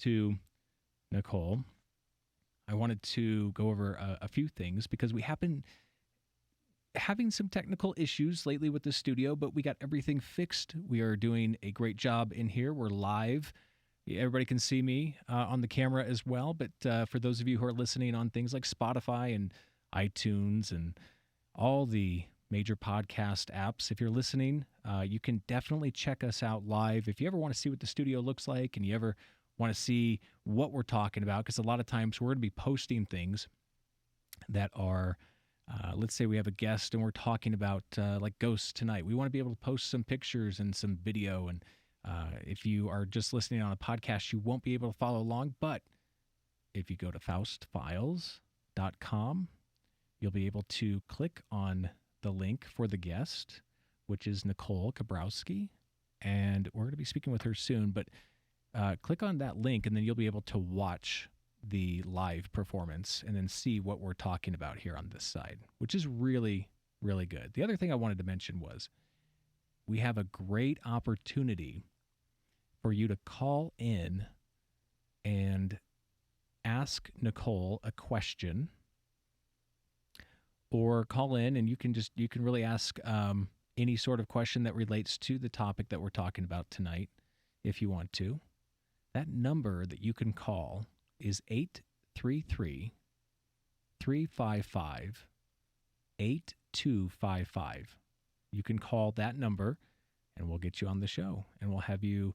to Nicole, I wanted to go over a few things because we have been having some technical issues lately with the studio, but we got everything fixed. We are doing a great job in here. We're live. Everybody can see me on the camera as well, but for those of you who are listening on things like Spotify and iTunes and all the major podcast apps, if you're listening, you can definitely check us out live. If you ever want to see what the studio looks like and you ever want to see what we're talking about, because a lot of times we're going to be posting things that are, let's say we have a guest and we're talking about like ghosts tonight. We want to be able to post some pictures and some video. And if you are just listening on a podcast, you won't be able to follow along. But if you go to faustfiles.com, you'll be able to click on the link for the guest, which is Nicole Kobrowski. And we're going to be speaking with her soon. But click on that link, and then you'll be able to watch the live performance and then see what we're talking about here on this side, which is really, really good. The other thing I wanted to mention was we have a great opportunity for you to call in and ask Nicole a question, or call in and you can really ask any sort of question that relates to the topic that we're talking about tonight if you want to. That number that you can call is 833-355-8255. You can call that number and we'll get you on the show and we'll have you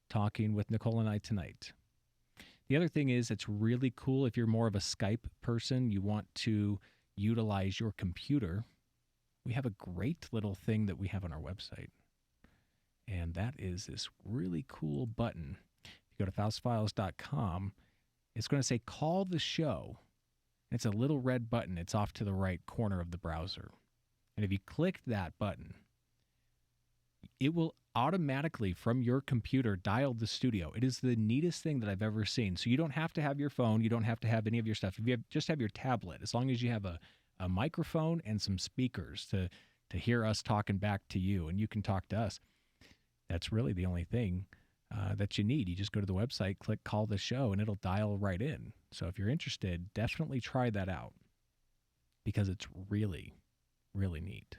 talking with Nicole and I tonight. The other thing is, it's really cool if you're more of a Skype person, you want to utilize your computer. We have a great little thing that we have on our website. And that is this really cool button. If you go to faustfiles.com, it's going to say call the show. It's a little red button. It's off to the right corner of the browser. And if you click that button, it will automatically from your computer dial the studio. It is the neatest thing that I've ever seen. So you don't have to have your phone. You don't have to have any of your stuff. If you just have your tablet, as long as you have a microphone and some speakers to hear us talking back to you and you can talk to us, that's really the only thing that you need. You just go to the website, click call the show, and it'll dial right in. So if you're interested, definitely try that out because it's really, really neat.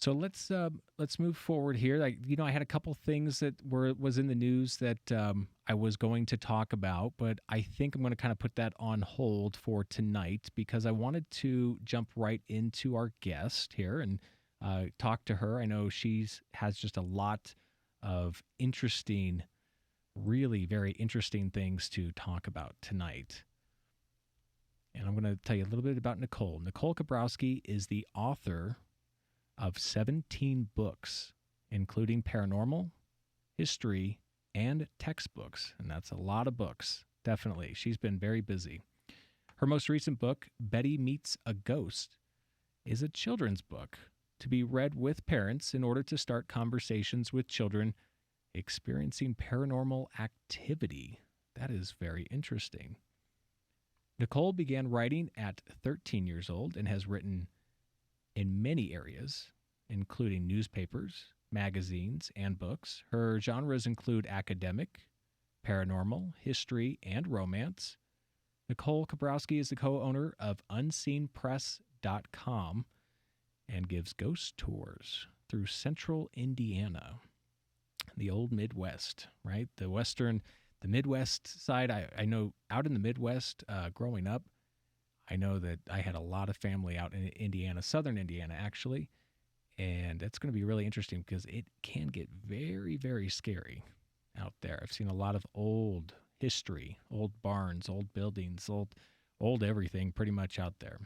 So let's move forward here. I had a couple things that was in the news that I was going to talk about, but I think I'm going to kind of put that on hold for tonight because I wanted to jump right into our guest here and talk to her. I know she has just a lot of interesting, really very interesting things to talk about tonight. And I'm going to tell you a little bit about Nicole. Nicole Kobrowski is the author of 17 books, including paranormal, history, and textbooks. And that's a lot of books, definitely. She's been very busy. Her most recent book, Betti Meets a Ghost, is a children's book to be read with parents in order to start conversations with children experiencing paranormal activity. That is very interesting. Nicole began writing at 13 years old and has written in many areas, including newspapers, magazines, and books. Her genres include academic, paranormal, history, and romance. Nicole Kobrowski is the co-owner of unseenpress.com and gives ghost tours through central Indiana, the old Midwest, right? The Midwest side. I know out in the Midwest, growing up, I know that I had a lot of family out in Indiana, southern Indiana, actually, and it's going to be really interesting because it can get very, very scary out there. I've seen a lot of old history, old barns, old buildings, old everything pretty much out there.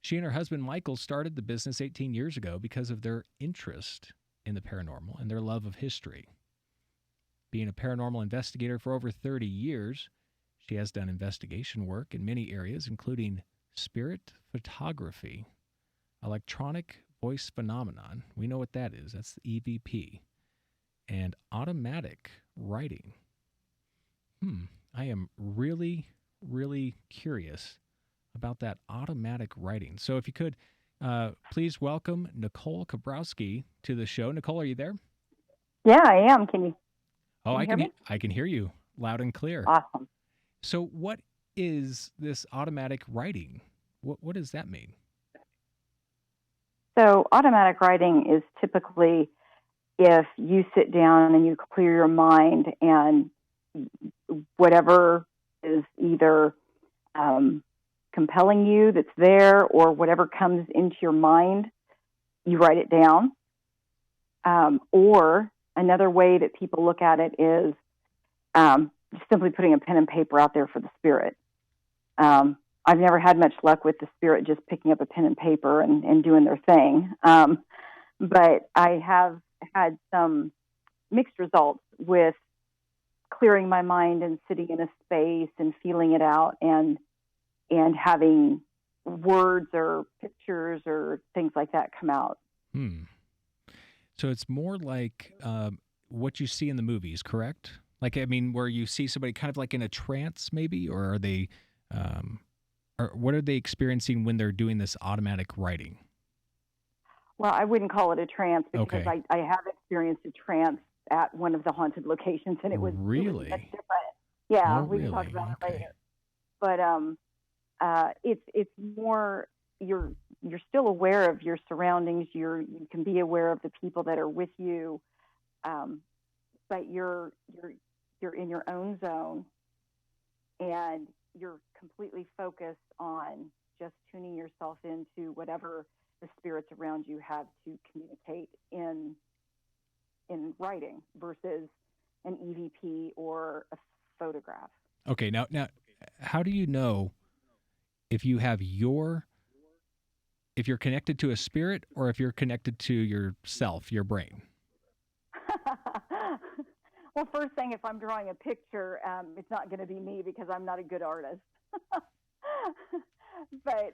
She and her husband, Michael, started the business 18 years ago because of their interest in the paranormal and their love of history. Being a paranormal investigator for over 30 years, she has done investigation work in many areas, including spirit photography, electronic voice phenomenon. We know what that is. That's the EVP. And automatic writing. I am really, really curious about that automatic writing. So if you could, please welcome Nicole Kobrowski to the show. Nicole, are you there? Yeah, I am. Can you? Oh, Can you hear me? I can hear you loud and clear. Awesome. So, what is this automatic writing? What does that mean? So automatic writing is typically if you sit down and you clear your mind and whatever is either um, compelling you that's there or whatever comes into your mind, you write it down. Or another way that people look at it is just simply putting a pen and paper out there for the spirit. I've never had much luck with the spirit just picking up a pen and paper and doing their thing. But I have had some mixed results with clearing my mind and sitting in a space and feeling it out and having words or pictures or things like that come out. Hmm. So it's more like what you see in the movies, correct? Like, I mean, where you see somebody kind of like in a trance, maybe, or are they, or what are they experiencing when they're doing this automatic writing? Well, I wouldn't call it a trance because Okay. I have experienced a trance at one of the haunted locations, and it was much Really? different. Yeah, Oh, we can talk really? about it Okay. later. But it's more you're still aware of your surroundings. You can be aware of the people that are with you, um, but you're in your own zone, and you're completely focused on just tuning yourself into whatever the spirits around you have to communicate in writing versus an EVP or a photograph. Okay. Now, how do you know if you have if you're connected to a spirit or if you're connected to yourself, your brain? Well, first thing, if I'm drawing a picture, it's not going to be me because I'm not a good artist. But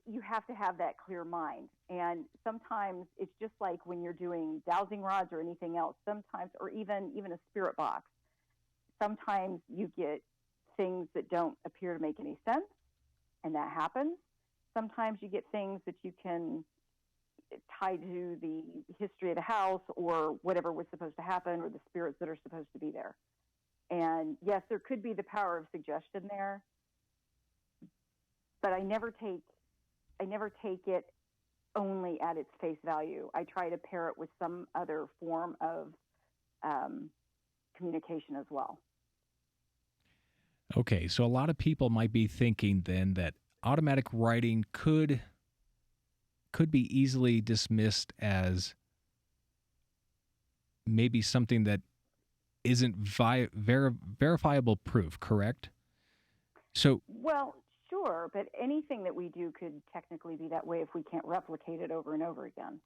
you have to have that clear mind. And sometimes it's just like when you're doing dowsing rods or anything else, sometimes, or even a spirit box, sometimes you get things that don't appear to make any sense, and that happens. Sometimes you get things that you can tie to the history of the house or whatever was supposed to happen or the spirits that are supposed to be there. And yes, there could be the power of suggestion there, but I never take it only at its face value. I try to pair it with some other form of um, communication as well. Okay. So a lot of people might be thinking then that automatic writing could be easily dismissed as maybe something that isn't verifiable proof, correct? So Well, sure, but anything that we do could technically be that way if we can't replicate it over and over again.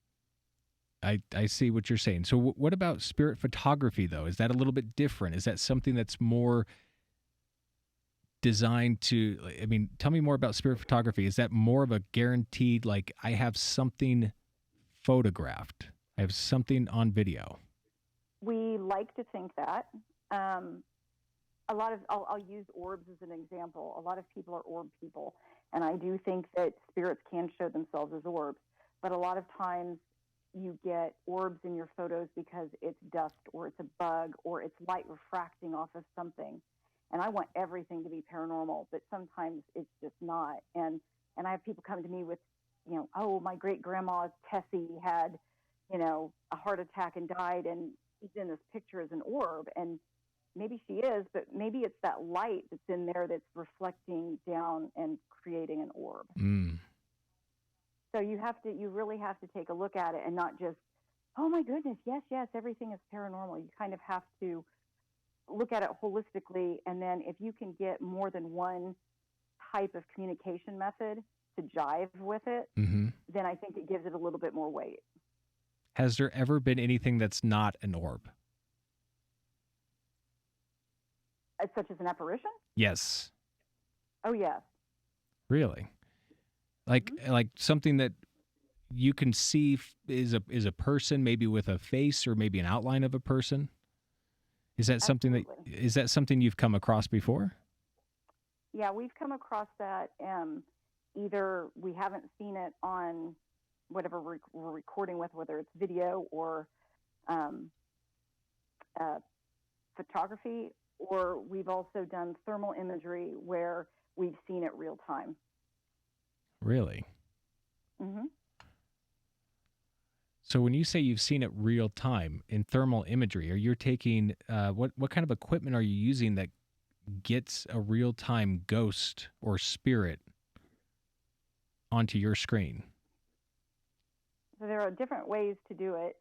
I see what you're saying. So what about spirit photography though? Is that a little bit different? Is that something that's more designed to, I mean, tell me more about spirit photography. Is that more of a guaranteed, like I have something photographed, I have something on video? We like to think that. Um, I'll use orbs as an example. A lot of people are orb people, and I do think that spirits can show themselves as orbs. But a lot of times you get orbs in your photos because it's dust or it's a bug or it's light refracting off of something. And I want everything to be paranormal, but sometimes it's just not. And I have people come to me with, oh, my great grandma Tessie had, a heart attack and died, and she's in this picture as an orb. And maybe she is, but maybe it's that light that's in there that's reflecting down and creating an orb. Mm. So you really have to take a look at it and not just, oh my goodness, yes, everything is paranormal. You kind of have to look at it holistically, and then if you can get more than one type of communication method to jive with it, Hmm. then I think it gives it a little bit more weight. Has there ever been anything that's not an orb? Such as an apparition? Yes. Oh yes. Really? Mm-hmm. Like something that you can see is a person, maybe with a face or maybe an outline of a person? Absolutely. Is that something you've come across before? Yeah, we've come across that. Either we haven't seen it on whatever we're recording with, whether it's video or um, photography, or we've also done thermal imagery where we've seen it real time. Really? Mm-hmm. So when you say you've seen it real time in thermal imagery, are you taking what kind of equipment are you using that gets a real time ghost or spirit onto your screen? So there are different ways to do it.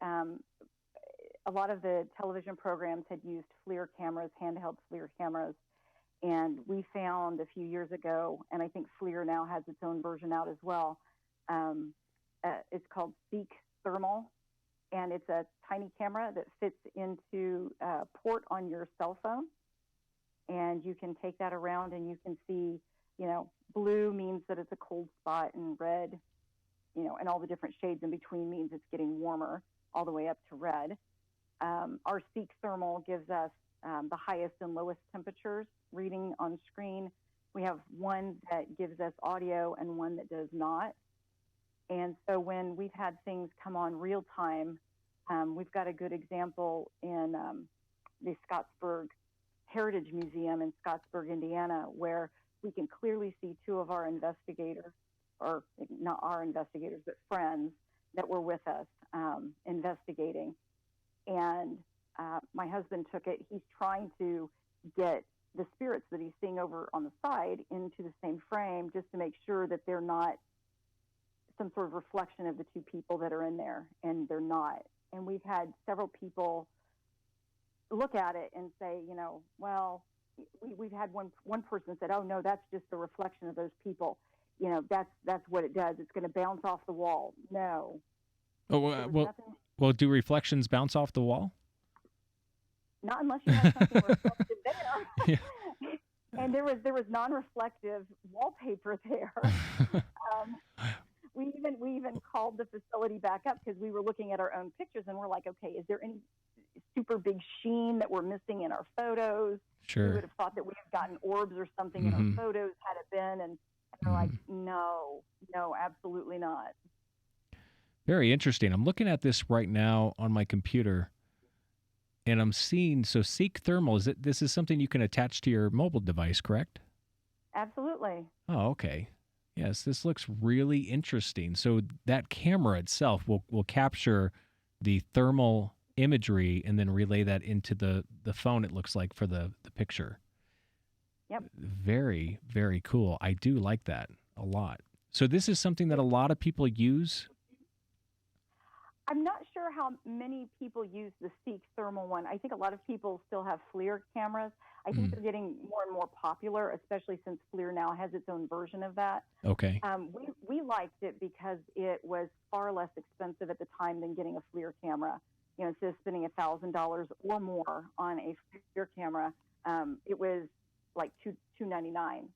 A lot of the television programs had used FLIR cameras, handheld FLIR cameras, and we found a few years ago, and I think FLIR now has its own version out as well. It's called Seek Thermal, and it's a tiny camera that fits into a port on your cell phone, and you can take that around and you can see, blue means that it's a cold spot, and red, and all the different shades in between means it's getting warmer all the way up to red. Our Seek Thermal gives us the highest and lowest temperatures reading on screen. We have one that gives us audio and one that does not. And so when we've had things come on real time, we've got a good example in the Scottsburg Heritage Museum in Scottsburg, Indiana, where we can clearly see two of our investigators, or not our investigators, but friends that were with us investigating. And my husband took it. He's trying to get the spirits that he's seeing over on the side into the same frame just to make sure that they're not some sort of reflection of the two people that are in there, and they're not. And we've had several people look at it and say, well, we've had one person said, oh no, that's just the reflection of those people. That's what it does. It's going to bounce off the wall. No. Well, do reflections bounce off the wall? Not unless you have something reflective there. Yeah. And there was non-reflective wallpaper there. We even called the facility back up because we were looking at our own pictures and we're like, okay, is there any super big sheen that we're missing in our photos? Sure. We would have thought that we had gotten orbs or something in our photos had it been, and they're like, no, absolutely not. Very interesting. I'm looking at this right now on my computer, and I'm seeing, so Seek Thermal, this is something you can attach to your mobile device, correct? Absolutely. Oh, okay. Yes, this looks really interesting. So that camera itself will capture the thermal imagery and then relay that into the phone, it looks like, for the picture. Yep. Very, very cool. I do like that a lot. So this is something that a lot of people use? I'm not sure how many people use the Seek Thermal one. I think a lot of people still have FLIR cameras. I think they're getting more and more popular, especially since FLIR now has its own version of that. Okay. We liked it because it was far less expensive at the time than getting a FLIR camera. Instead of spending $1,000 or more on a FLIR camera, it was like $299,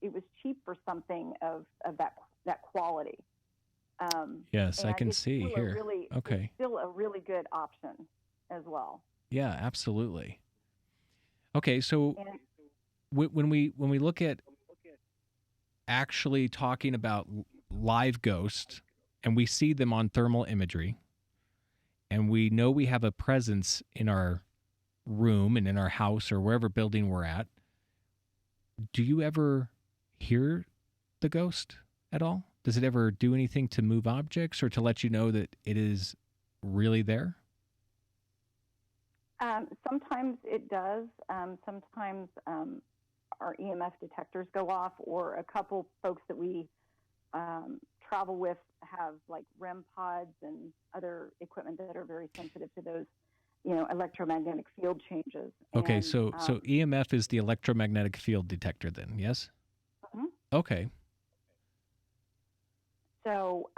it was cheap for something of that quality. Yes, I can see here. Okay. It's still a really good option as well. Yeah, absolutely. Okay, so when we look at actually talking about live ghosts, and we see them on thermal imagery, and we know we have a presence in our room and in our house or wherever building we're at, do you ever hear the ghost at all? Does it ever do anything to move objects or to let you know that it is really there? Sometimes it does. Sometimes our EMF detectors go off, or a couple folks that we travel with have like REM pods and other equipment that are very sensitive to those, electromagnetic field changes. Okay, and, so EMF is the electromagnetic field detector then, yes? Mm-hmm. Okay. So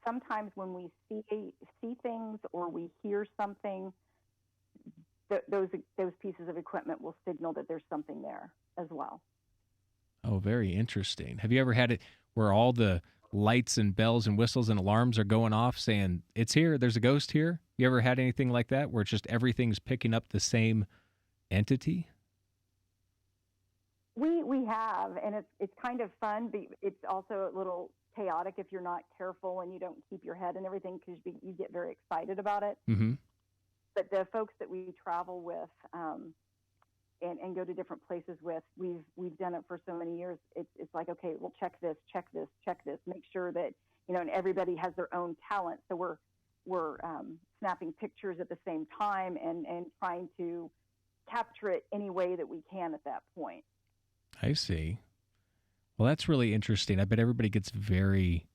sometimes when we see things or we hear something, those pieces of equipment will signal that there's something there as well. Oh, very interesting. Have you ever had it where all the lights and bells and whistles and alarms are going off saying, it's here, there's a ghost here? You ever had anything like that where it's just everything's picking up the same entity? We have, and it's kind of fun, but it's also a little chaotic if you're not careful and you don't keep your head and everything, because you get very excited about it. Mm-hmm. but the folks that we travel with and go to different places with, we've done it for so many years. It's like, okay, well, check this, make sure that, and everybody has their own talent. So we're snapping pictures at the same time and trying to capture it any way that we can at that point. I see. Well, that's really interesting. I bet everybody gets very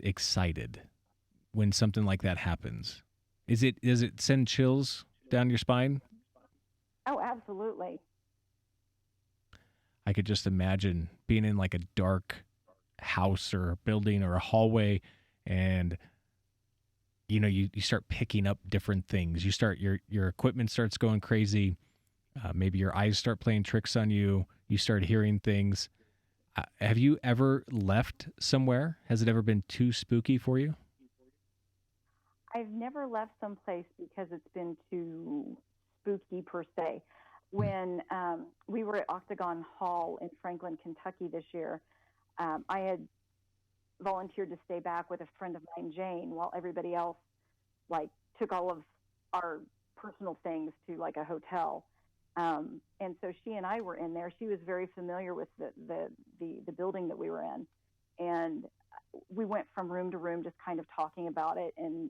excited when something like that happens. Does it send chills down your spine? Oh, absolutely. I could just imagine being in like a dark house or a building or a hallway, and you start picking up different things. Your equipment starts going crazy. Maybe your eyes start playing tricks on you. You start hearing things. Have you ever left somewhere? Has it ever been too spooky for you? I've never left someplace because it's been too spooky per se. When we were at Octagon Hall in Franklin, Kentucky this year, I had volunteered to stay back with a friend of mine, Jane, while everybody else took all of our personal things to like a hotel. And so she and I were in there. She was very familiar with the building that we were in. And we went from room to room just kind of talking about it and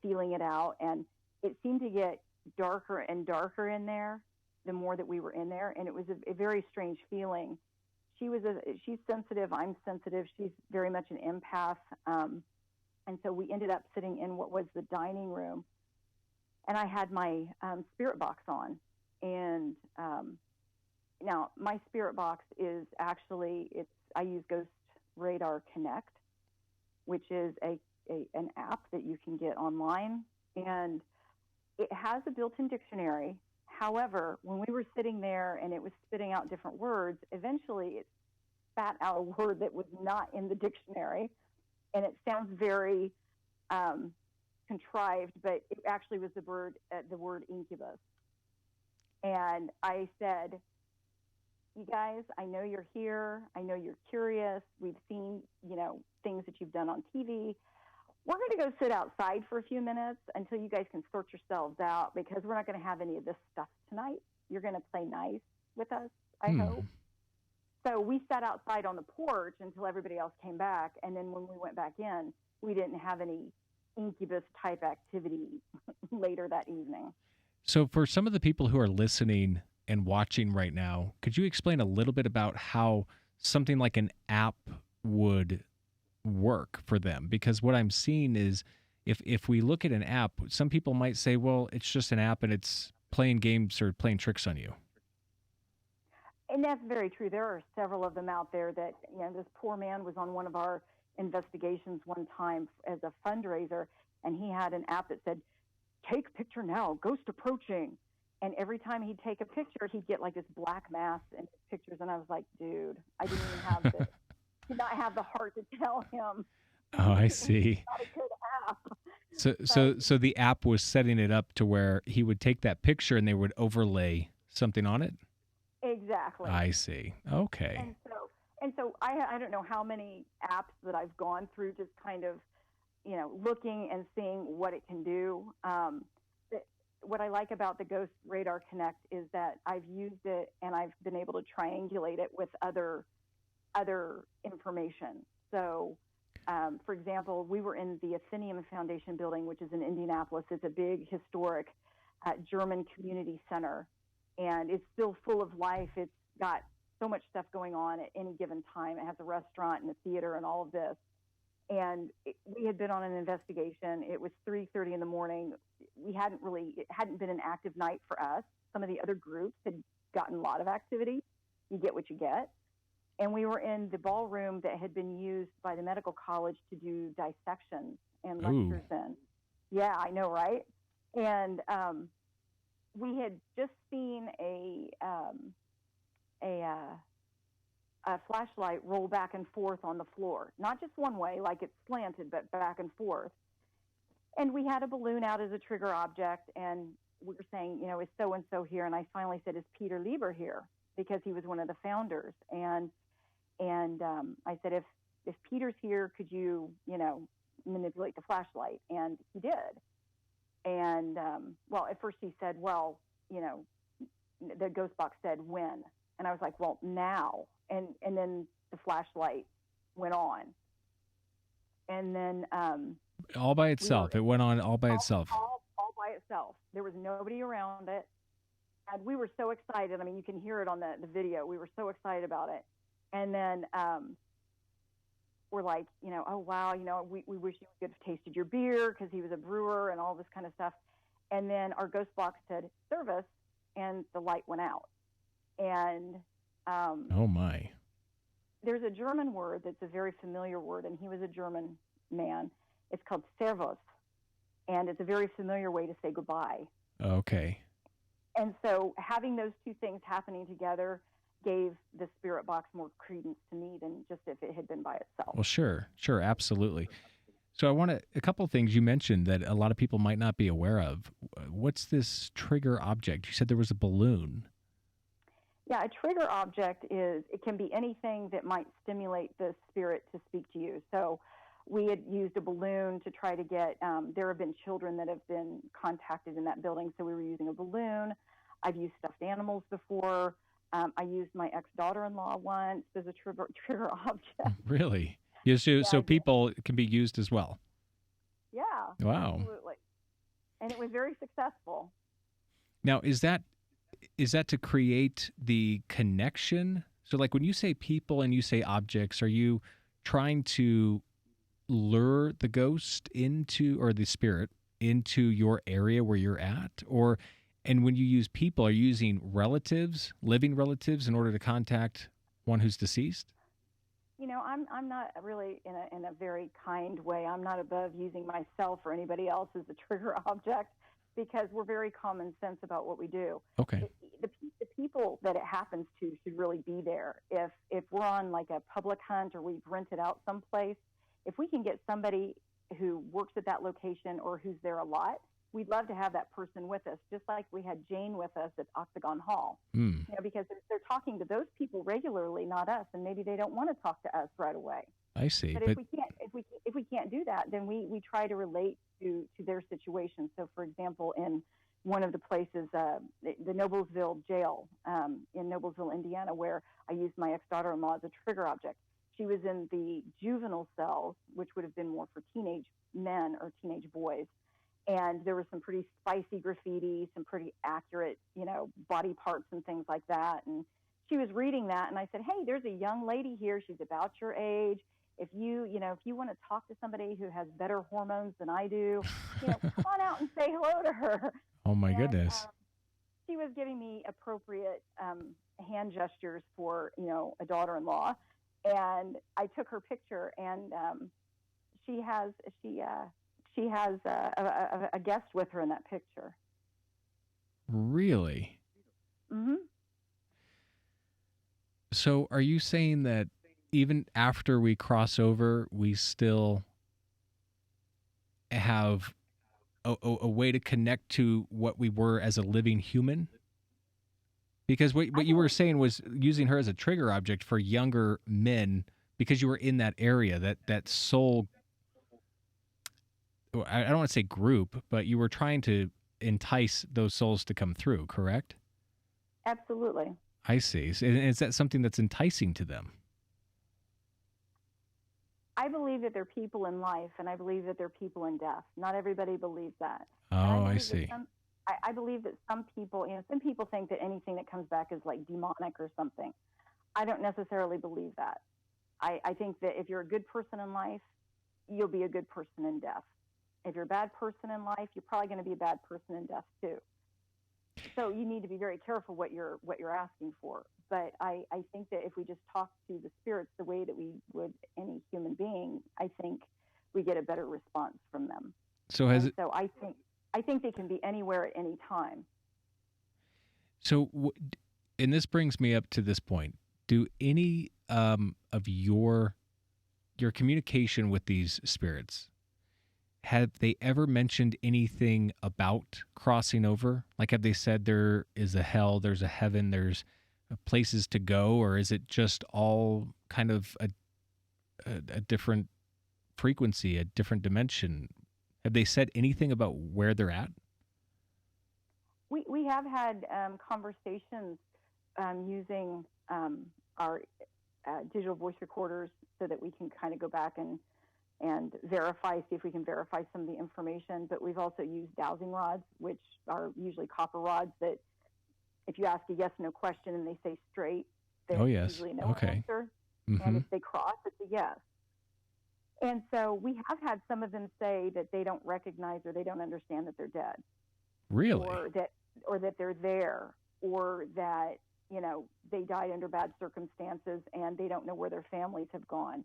feeling it out. And it seemed to get darker and darker in there the more that we were in there. And it was a very strange feeling. She's sensitive. I'm sensitive. She's very much an empath. And so we ended up sitting in what was the dining room. And I had my spirit box on. And now my spirit box is actually, I use Ghost Radar Connect, which is an app that you can get online. And it has a built-in dictionary. However, when we were sitting there and it was spitting out different words, eventually it spat out a word that was not in the dictionary. And it sounds very contrived, but it actually was the word incubus. And I said, you guys, I know you're here. I know you're curious. We've seen, things that you've done on TV. We're going to go sit outside for a few minutes until you guys can sort yourselves out, because we're not going to have any of this stuff tonight. You're going to play nice with us, I hope. So we sat outside on the porch until everybody else came back. And then when we went back in, we didn't have any incubus type activity later that evening. So for some of the people who are listening and watching right now, could you explain a little bit about how something like an app would work for them? Because what I'm seeing is if we look at an app, some people might say, well, it's just an app and it's playing games or playing tricks on you. And that's very true. There are several of them out there that, this poor man was on one of our investigations one time as a fundraiser, and he had an app that said, take picture now, ghost approaching. And every time he'd take a picture, he'd get like this black mass in his pictures. And I was like, dude, I didn't even did not have the heart to tell him. Oh, I see. Not a good app. So the app was setting it up to where he would take that picture and they would overlay something on it? Exactly. I see. Okay. And so I don't know how many apps that I've gone through just kind of, looking and seeing what it can do. What I like about the Ghost Radar Connect is that I've used it and I've been able to triangulate it with other information. So, for example, we were in the Athenaeum Foundation building, which is in Indianapolis. It's a big, historic German community center, and it's still full of life. It's got so much stuff going on at any given time. It has a restaurant and a theater and all of this. And we had been on an investigation. It was 3:30 in the morning. It hadn't been an active night for us. Some of the other groups had gotten a lot of activity. You get what you get. And we were in the ballroom that had been used by the medical college to do dissections and lectures in. Yeah, I know, right? And we had just seen a flashlight roll back and forth on the floor, not just one way, like it's slanted, but back and forth. And we had a balloon out as a trigger object, and we were saying, is so-and-so here? And I finally said, is Peter Lieber here? Because he was one of the founders. And I said, if Peter's here, could you, manipulate the flashlight? And he did. And well, at first he said, well, you know, the ghost box said when, and I was like, well, now. And then the flashlight went on, and then all by itself. It went on all by itself. All by itself. There was nobody around it. And we were so excited. I mean, you can hear it on the video. We were so excited about it. And then we're like, you know, oh, wow, you know, we wish you could have tasted your beer, because he was a brewer and all this kind of stuff. And then our ghost box said service, and the light went out. And oh, my. There's a German word that's a very familiar word, and he was a German man. It's called Servus, and it's a very familiar way to say goodbye. Okay. And so having those two things happening together gave the spirit box more credence to me than just if it had been by itself. Well, sure, absolutely. So I want a couple of things you mentioned that a lot of people might not be aware of. What's this trigger object? You said there was a balloon. Yeah, a trigger object it can be anything that might stimulate the spirit to speak to you. So we had used a balloon to try to get, there have been children that have been contacted in that building, so we were using a balloon. I've used stuffed animals before. I used my ex-daughter-in-law once as a trigger object. Really? Yeah, so people can be used as well? Yeah. Wow. Absolutely. And it was very successful. Now, is that to create the connection? So like when you say people and you say objects, are you trying to lure the ghost into, or the spirit into your area where you're at? And when you use people, are you using relatives, living relatives, in order to contact one who's deceased? You know, I'm not really in a very kind way. I'm not above using myself or anybody else as a trigger object, because we're very common sense about what we do. Okay. The people that it happens to should really be there. If we're on like a public hunt, or we've rented out someplace, if we can get somebody who works at that location or who's there a lot, we'd love to have that person with us, just like we had Jane with us at Octagon Hall. You know, because they're talking to those people regularly, not us, and maybe they don't want to talk to us right away. I see. But if we can't do that, then we try to relate to their situation. So, for example, in one of the places, the Noblesville jail in Noblesville, Indiana, where I used my ex-daughter-in-law as a trigger object. She was in the juvenile cells, which would have been more for teenage men or teenage boys. And there was some pretty spicy graffiti, some pretty accurate, you know, body parts and things like that. And she was reading that, and I said, hey, there's a young lady here. She's about your age. If you want to talk to somebody who has better hormones than I do, you know, come on out and say hello to her. Oh, my goodness. She was giving me appropriate hand gestures for, you know, a daughter-in-law. And I took her picture, and she has a guest with her in that picture. Really? Mm-hmm. So are you saying that even after we cross over, we still have a way to connect to what we were as a living human? Because what you were saying was using her as a trigger object for younger men, because you were in that area, that soul, I don't want to say group, but you were trying to entice those souls to come through, correct? Absolutely. I see. And is that something that's enticing to them? I believe that they're people in life, and I believe that they're people in death. Not everybody believes that. Oh, I see. I believe that some people, you know, some people think that anything that comes back is like demonic or something. I don't necessarily believe that. I think that if you're a good person in life, you'll be a good person in death. If you're a bad person in life, you're probably going to be a bad person in death too. So you need to be very careful what you're asking for. But I think that if we just talk to the spirits the way that we would any human being, I think we get a better response from them. So I think they can be anywhere at any time. So, and this brings me up to this point. Do any of your communication with these spirits, have they ever mentioned anything about crossing over? Like, have they said there is a hell, there's a heaven, there's places to go, or is it just all kind of a different frequency, a different dimension? Have they said anything about where they're at? We have had conversations using our digital voice recorders so that we can kind of go back and verify, see if we can verify some of the information. But we've also used dowsing rods, which are usually copper rods that if you ask a yes/no question and they say straight, there's usually no answer. And if they cross, it's a yes. And so we have had some of them say that they don't recognize or they don't understand that they're dead. Really? Or that they're there, or that, you know, they died under bad circumstances and they don't know where their families have gone.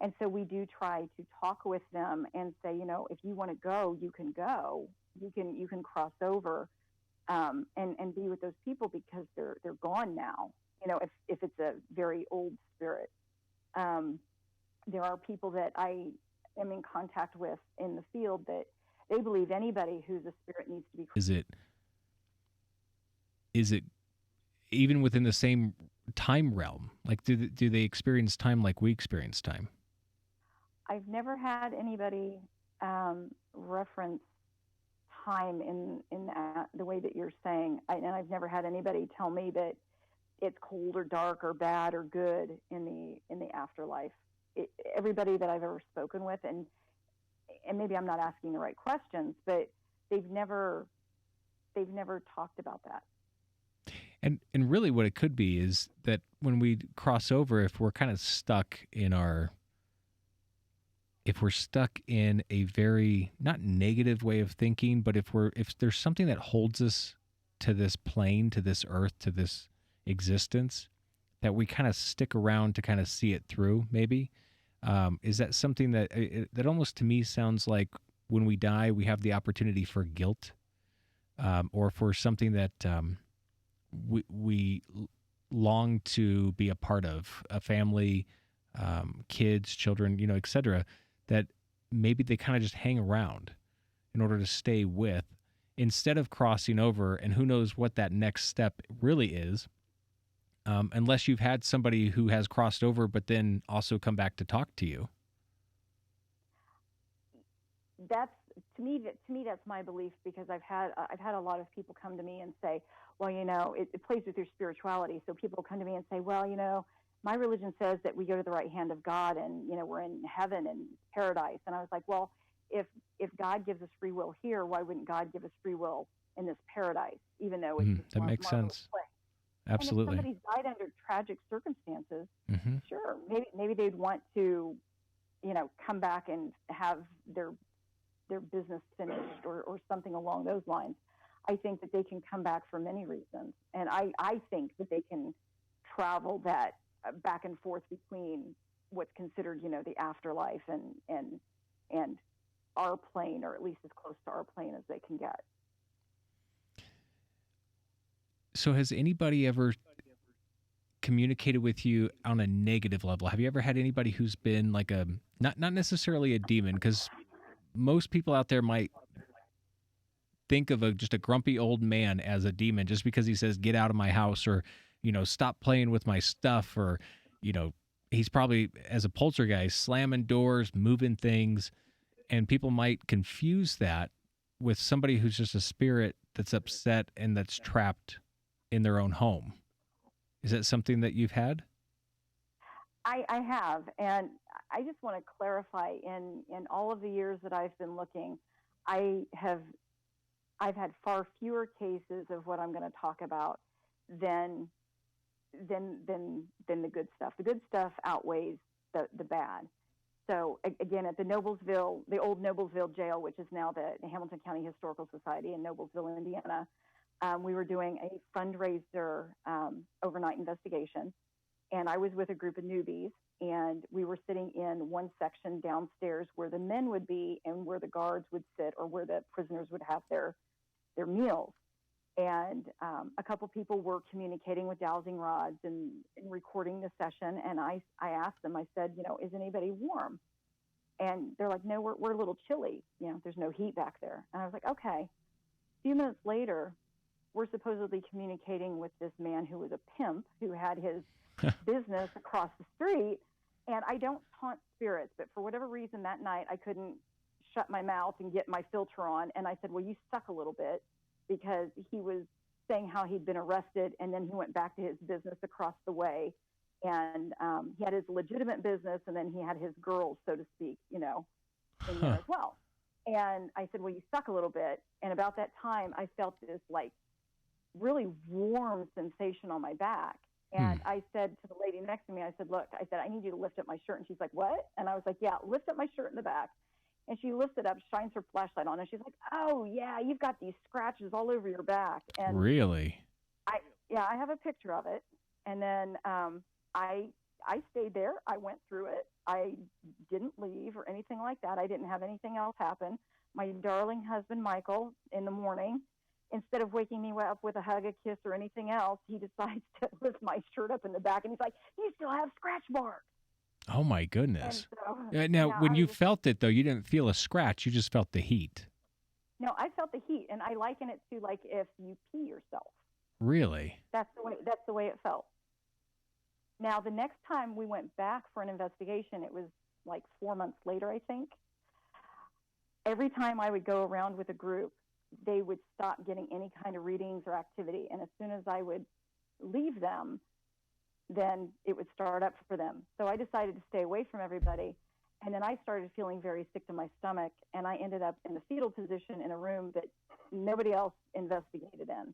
And so we do try to talk with them and say, you know, if you want to go, you can go. You can cross over and be with those people because they're gone now. You know, if it's a very old spirit. There are people that I am in contact with in the field that they believe anybody who's a spirit needs to be. Is it even within the same time realm? Like, do they experience time like we experience time? I've never had anybody reference time in the way that you're saying, and I've never had anybody tell me that it's cold or dark or bad or good in the afterlife. Everybody that I've ever spoken with, and maybe I'm not asking the right questions, but they've never talked about that. And really what it could be is that when we cross over, if we're stuck in a very not negative way of thinking, but if there's something that holds us to this plane, to this earth, to this existence, that we stick around to see it through, maybe. Is that something that almost to me sounds like when we die, we have the opportunity for guilt, or for something that we long to be a part of, a family, kids, children, etc., that maybe they just hang around in order to stay with, instead of crossing over, and who knows what that next step really is. Unless you've had somebody who has crossed over, but then also come back to talk to you. That's to me. That's my belief, because I've had a lot of people come to me and say, well, it plays with your spirituality. So people come to me and say, well, my religion says that we go to the right hand of God, and we're in heaven and paradise. And I was like, well, if God gives us free will here, why wouldn't God give us free will in this paradise? Even though it's that makes sense. Place. Absolutely. And if somebody's died under tragic circumstances, sure, maybe they'd want to, come back and have their business finished or something along those lines. I think that they can come back for many reasons, and I think that they can travel that back and forth between what's considered, the afterlife and our plane, or at least as close to our plane as they can get. So has anybody ever communicated with you on a negative level? Have you ever had anybody who's been like not necessarily a demon, because most people out there might think of just a grumpy old man as a demon just because he says, get out of my house, or, stop playing with my stuff, or, he's probably, as a poltergeist, slamming doors, moving things, and people might confuse that with somebody who's just a spirit that's upset and that's trapped in their own home. Is that something that you've had? I have, and I just want to clarify, in all of the years that I've been looking, I've had far fewer cases of what I'm going to talk about than the good stuff. The good stuff outweighs the bad. So again, at the old Noblesville jail, which is now the Hamilton County Historical Society in Noblesville, Indiana, we were doing a fundraiser overnight investigation, and I was with a group of newbies, and we were sitting in one section downstairs where the men would be and where the guards would sit, or where the prisoners would have their meals. And a couple people were communicating with dowsing rods and recording the session, and I asked them, I said, is anybody warm? And they're like, no, we're a little chilly. There's no heat back there. And I was like, okay. A few minutes later, we're supposedly communicating with this man who was a pimp, who had his business across the street. And I don't taunt spirits, but for whatever reason that night I couldn't shut my mouth and get my filter on. And I said, well, you suck a little bit, because he was saying how he'd been arrested, and then he went back to his business across the way. And he had his legitimate business, and then he had his girls, so to speak, in there as well. And I said, well, you suck a little bit. And about that time, I felt this like really warm sensation on my back. And I said to the lady next to me, I said, look, I need you to lift up my shirt. And she's like, what? And I was like, yeah, lift up my shirt in the back. And she lifts it up, shines her flashlight on, and she's like, oh, yeah, you've got these scratches all over your back. And really? I have a picture of it. And then I stayed there. I went through it. I didn't leave or anything like that. I didn't have anything else happen. My darling husband, Michael, in the morning, instead of waking me up with a hug, a kiss, or anything else, he decides to lift my shirt up in the back, and he's like, you still have scratch marks. Oh, my goodness. So, now, when you felt it, though, you didn't feel a scratch. You just felt the heat. No, I felt the heat, and I liken it to like if you pee yourself. Really? That's the way it felt. Now, the next time we went back for an investigation, it was like 4 months later, I think. Every time I would go around with a group, they would stop getting any kind of readings or activity. And as soon as I would leave them, then it would start up for them. So I decided to stay away from everybody. And then I started feeling very sick to my stomach. And I ended up in the fetal position in a room that nobody else investigated in,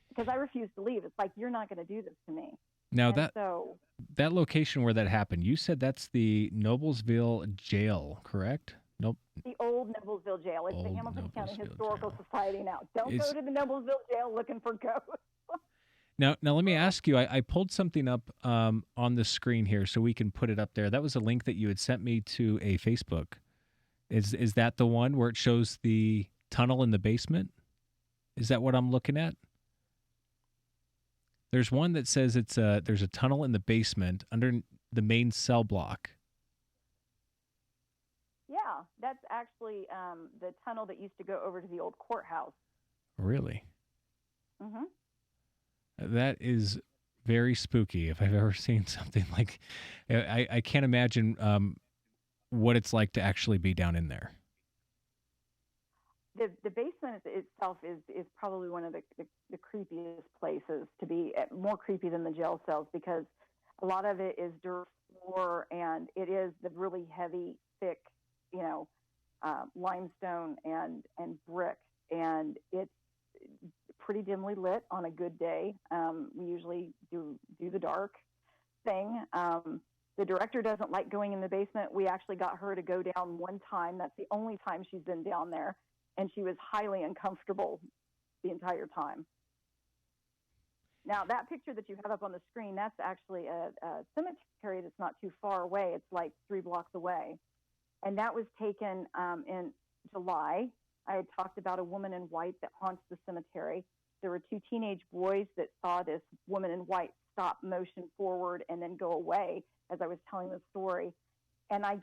because I refused to leave. It's like, you're not going to do this to me. Now, that location where that happened, you said that's the Noblesville Jail, correct? Nope. The old Noblesville Jail. It's the Hamilton County Historical Society now. Don't go to the Noblesville Jail looking for ghosts. Now let me ask you, I pulled something up on the screen here so we can put it up there. That was a link that you had sent me to a Facebook. Is that the one where it shows the tunnel in the basement? Is that what I'm looking at? There's one that says there's a tunnel in the basement under the main cell block. Yeah, that's actually the tunnel that used to go over to the old courthouse. Really? Mm-hmm. That is very spooky if I've ever seen something like... I can't imagine what it's like to actually be down in there. The basement itself is probably one of the creepiest places to be, more creepy than the jail cells, because a lot of it is dirt floor, and it is the really heavy, thick, limestone and brick, and it's pretty dimly lit on a good day. We usually do the dark thing. The director doesn't like going in the basement. We actually got her to go down one time. That's the only time she's been down there. And she was highly uncomfortable the entire time. Now, that picture that you have up on the screen, that's actually a cemetery that's not too far away. It's like 3 blocks away. And that was taken in July. I had talked about a woman in white that haunts the cemetery. There were 2 teenage boys that saw this woman in white stop motion forward and then go away as I was telling the story. And I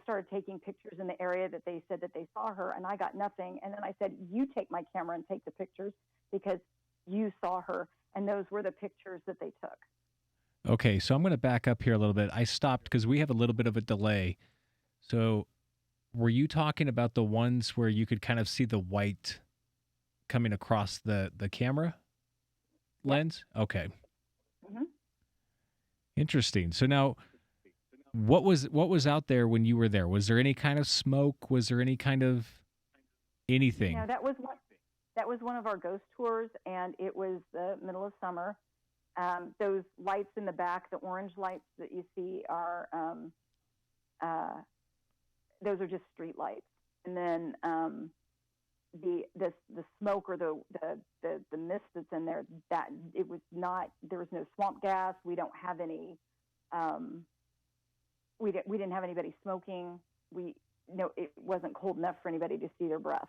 started taking pictures in the area that they said that they saw her, and I got nothing. And then I said, you take my camera and take the pictures because you saw her. And those were the pictures that they took. Okay, so I'm going to back up here a little bit. I stopped because we have a little bit of a delay. So were you talking about the ones where you could kind of see the white coming across the camera lens? Okay. Mm-hmm. Interesting. So now, what was out there when you were there? Was there any kind of smoke? Was there any kind of anything? No, that was one of our ghost tours, and it was the middle of summer. Those lights in the back, the orange lights that you see, are those are just street lights. And then the smoke or the mist that's in there, that it was not. There was no swamp gas. We don't have any. We didn't have anybody smoking. It wasn't cold enough for anybody to see their breath.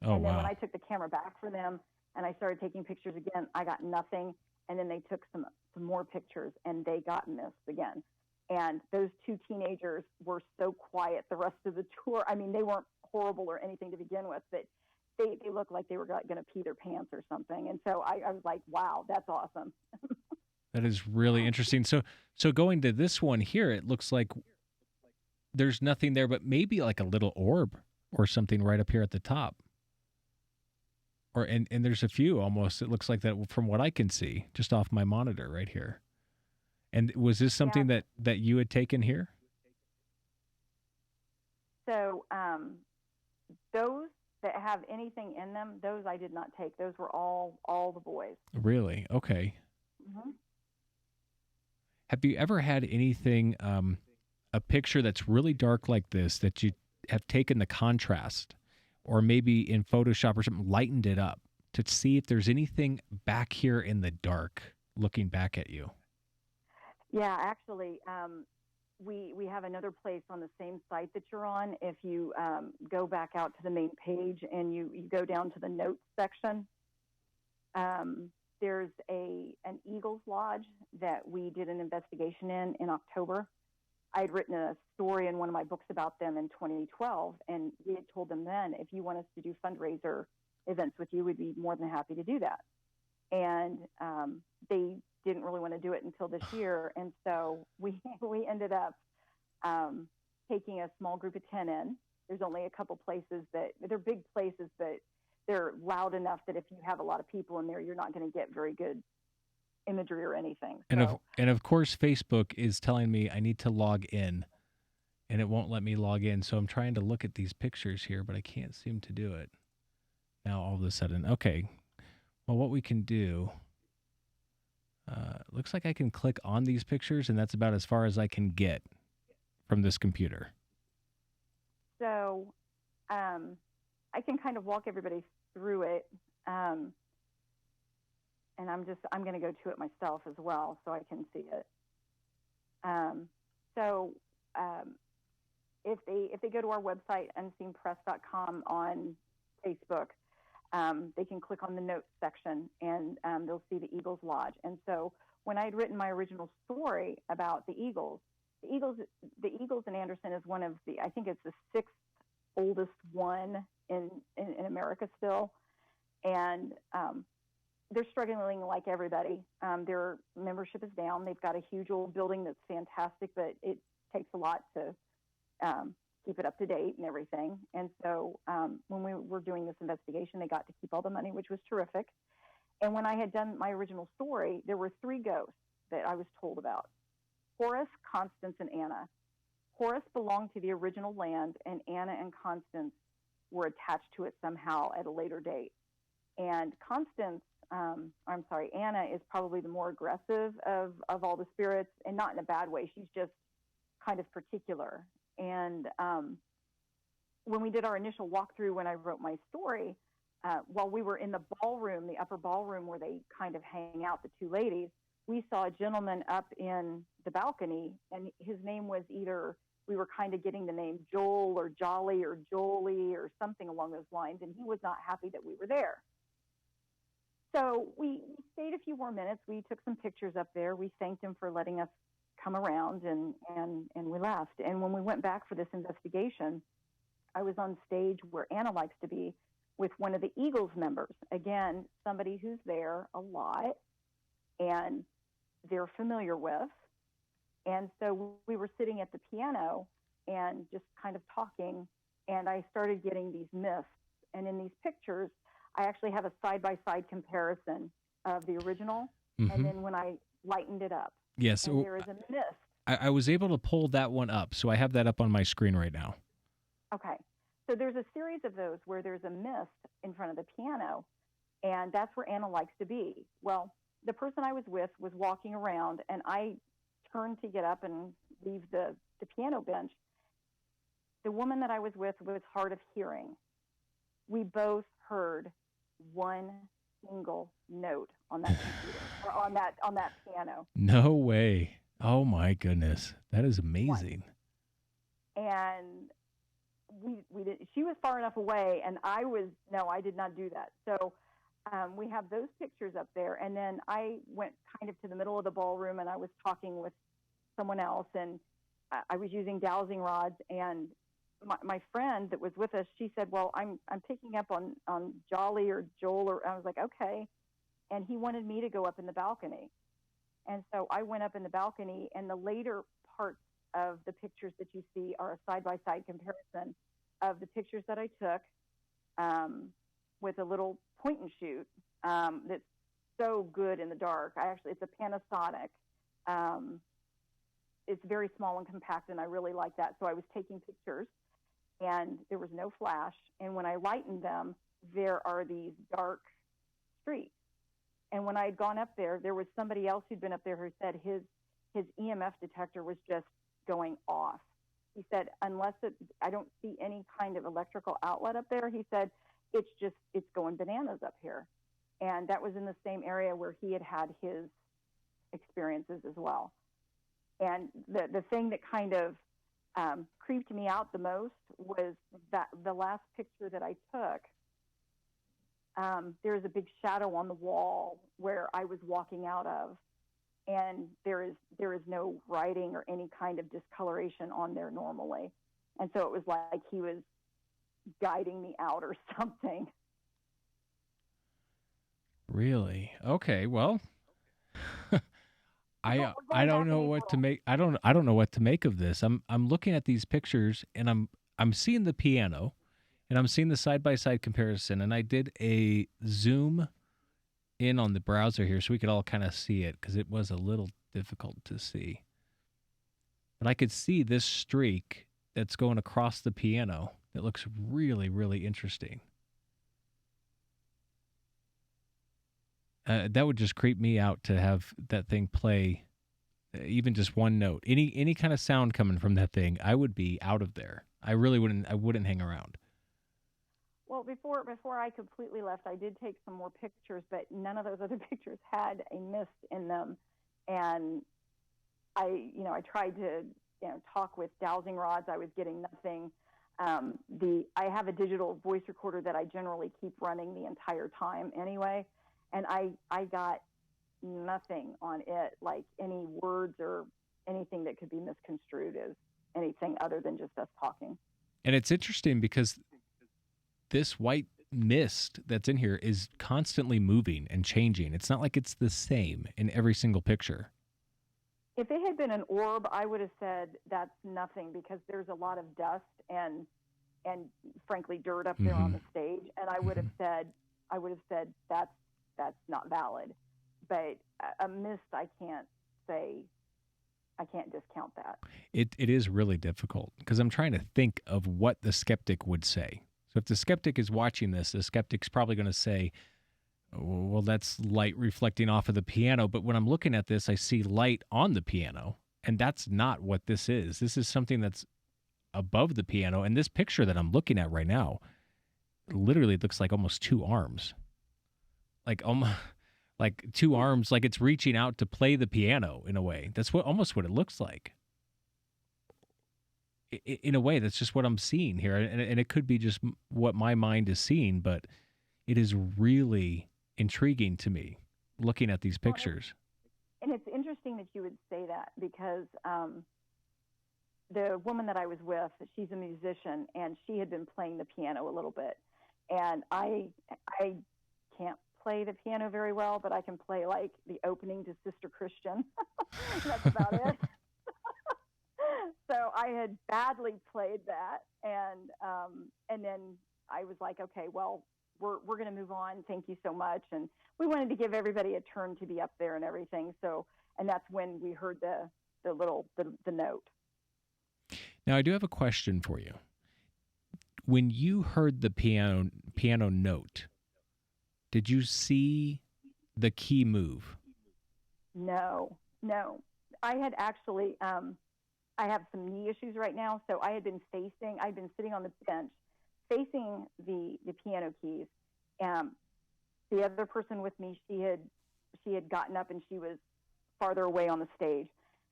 Oh, and then wow. when I took the camera back for them and I started taking pictures again, I got nothing. And then they took some more pictures and they got missed again. And those 2 teenagers were so quiet the rest of the tour. I mean, they weren't horrible or anything to begin with, but they looked like they were going to pee their pants or something. And so I was like, wow, that's awesome. That is really interesting. So going to this one here, it looks like there's nothing there, but maybe like a little orb or something right up here at the top. And there's a few almost. It looks like that from what I can see, just off my monitor right here. And was this something that you had taken here? So those that have anything in them, those I did not take. Those were all the boys. Really? Okay. Mm-hmm. Have you ever had anything, a picture that's really dark like this, that you have taken the contrast or maybe in Photoshop or something, lightened it up to see if there's anything back here in the dark looking back at you? Yeah, actually, we have another place on the same site that you're on. If you go back out to the main page and you go down to the notes section, there's an Eagles Lodge that we did an investigation in October. I had written a story in one of my books about them in 2012, and we had told them then, if you want us to do fundraiser events with you, we'd be more than happy to do that. And they didn't really want to do it until this year, and so we ended up taking a small group of 10 in. There's only a couple places they're big places, but they're loud enough that if you have a lot of people in there, you're not going to get very good imagery or anything. And of course, Facebook is telling me I need to log in, and it won't let me log in. So I'm trying to look at these pictures here, but I can't seem to do it. Now all of a sudden, okay. Well, what we can do, looks like I can click on these pictures, and that's about as far as I can get from this computer. So I can kind of walk everybody through it. And I'm going to go to it myself as well so I can see it. If they go to our website, unseenpress.com on Facebook, they can click on the notes section and they'll see the Eagles Lodge. And so when I had written my original story about the Eagles in Anderson is one of I think it's the sixth oldest one in America still. And they're struggling like everybody. Their membership is down. They've got a huge old building that's fantastic, but it takes a lot to keep it up to date and everything. And so when we were doing this investigation, they got to keep all the money, which was terrific. And when I had done my original story, there were 3 ghosts that I was told about: Horace, Constance, and Anna. Horace belonged to the original land, and Anna and Constance were attached to it somehow at a later date. And Anna is probably the more aggressive of all the spirits, and not in a bad way. She's just kind of particular. And when we did our initial walkthrough, when I wrote my story, while we were in the ballroom, the upper ballroom where they kind of hang out, the 2 ladies, we saw a gentleman up in the balcony, and his name was we were kind of getting the name Joel or Jolly or Jolie or something along those lines, and he was not happy that we were there. So we stayed a few more minutes. We took some pictures up there. We thanked him for letting us come around, and we left. And when we went back for this investigation, I was on stage where Anna likes to be with one of the Eagles members. Again, somebody who's there a lot and they're familiar with. And so we were sitting at the piano and just kind of talking, and I started getting these myths. And in these pictures, I actually have a side-by-side comparison of the original, and then when I lightened it up. Yes. And there is a mist. I was able to pull that one up, so I have that up on my screen right now. Okay. So there's a series of those where there's a mist in front of the piano, and that's where Anna likes to be. Well, the person I was with was walking around, and I turned to get up and leave the piano bench. The woman that I was with was hard of hearing. We both heard one single note on that computer or on that piano. No way. Oh my goodness. That is amazing. And we did, she was far enough away, and I did not do that. So we have those pictures up there, and then I went kind of to the middle of the ballroom, and I was talking with someone else, and I was using dowsing rods, and my friend that was with us, she said, well, I'm picking up on Jolly or Joel, or I was like, okay. And he wanted me to go up in the balcony. And so I went up in the balcony, and the later parts of the pictures that you see are a side-by-side comparison of the pictures that I took with a little point and shoot that's so good in the dark. It's a Panasonic. It's very small and compact, and I really like that. So I was taking pictures, and there was no flash. And when I lightened them, there are these dark streaks. And when I had gone up there, there was somebody else who'd been up there who said his EMF detector was just going off. He said, I don't see any kind of electrical outlet up there. He said, it's going bananas up here. And that was in the same area where he had his experiences as well. And the thing that kind of creeped me out the most was that the last picture that I took, there's a big shadow on the wall where I was walking out of, and there is no writing or any kind of discoloration on there normally. And so it was like he was guiding me out or something. Really? Okay. Well, I don't know what to make. I don't know what to make of this. I'm looking at these pictures, and I'm seeing the piano, and I'm seeing the side-by-side comparison, and I did a zoom in on the browser here so we could all kind of see it, because it was a little difficult to see. But I could see this streak that's going across the piano that looks really, really interesting. That would just creep me out to have that thing play even just one note. Any kind of sound coming from that thing, I would be out of there. I really wouldn't. I wouldn't hang around. Well, before I completely left, I did take some more pictures, but none of those other pictures had a mist in them. And I tried to talk with dowsing rods. I was getting nothing. I have a digital voice recorder that I generally keep running the entire time anyway, and I got nothing on it, like any words or anything that could be misconstrued as anything other than just us talking. And it's interesting because this white mist that's in here is constantly moving and changing. It's not like it's the same in every single picture. If it had been an orb, I would have said that's nothing, because there's a lot of dust and frankly dirt up there on the stage, and I would have said that's not valid. But a mist, I can't discount that. It is really difficult, because I'm trying to think of what the skeptic would say. So if the skeptic is watching this, the skeptic's probably going to say, well, that's light reflecting off of the piano. But when I'm looking at this, I see light on the piano, and that's not what this is. This is something that's above the piano. And this picture that I'm looking at right now literally looks like almost two arms. Like two arms, like it's reaching out to play the piano in a way. That's almost what it looks like. In a way, that's just what I'm seeing here. And it could be just what my mind is seeing, but it is really intriguing to me looking at these pictures. And it's interesting that you would say that, because the woman that I was with, she's a musician, and she had been playing the piano a little bit. And I can't play the piano very well, but I can play like the opening to Sister Christian. That's about it. So I had badly played that, and then I was like, okay, well, we're going to move on. Thank you so much. And we wanted to give everybody a turn to be up there and everything. So, and that's when we heard the note. Now, I do have a question for you. When you heard the piano note, did you see the key move? No. I had actually, I have some knee issues right now, so I'd been sitting on the bench facing the piano keys. The other person with me, she had gotten up and she was farther away on the stage.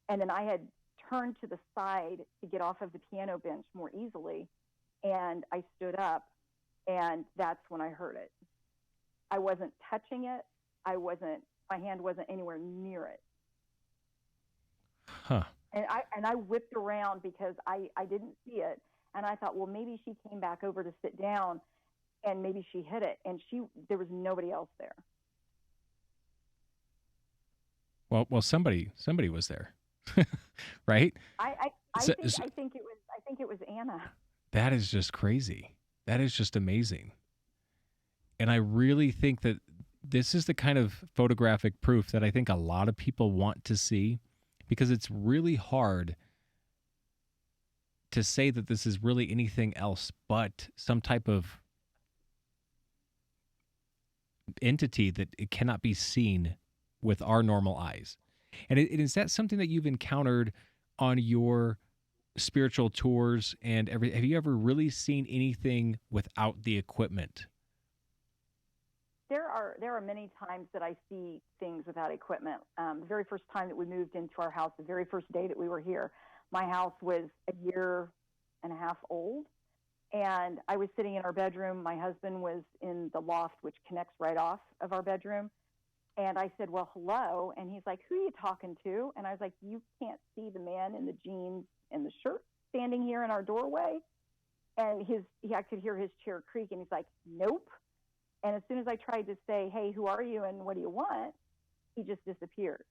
And then I had turned to the side to get off of the piano bench more easily, and I stood up, and that's when I heard it. I wasn't touching it. My hand wasn't anywhere near it. Huh. And I whipped around because I didn't see it. And I thought, well, maybe she came back over to sit down and maybe she hit it. And there was nobody else there. Well, somebody was there, right? So, I think it was Anna. that is just crazy. That is just amazing. And I really think that this is the kind of photographic proof that I think a lot of people want to see, because it's really hard to say that this is really anything else but some type of entity that it cannot be seen with our normal eyes. And is that something that you've encountered on your spiritual tours and have you ever really seen anything without the equipment? There are many times that I see things without equipment. The very first time that we moved into our house, the very first day that we were here, my house was a year and a half old, and I was sitting in our bedroom. My husband was in the loft, which connects right off of our bedroom. And I said, well, hello. And he's like, who are you talking to? And I was like, you can't see the man in the jeans and the shirt standing here in our doorway? And I could hear his chair creak, and he's like, nope. And as soon as I tried to say, hey, who are you and what do you want? He just disappeared.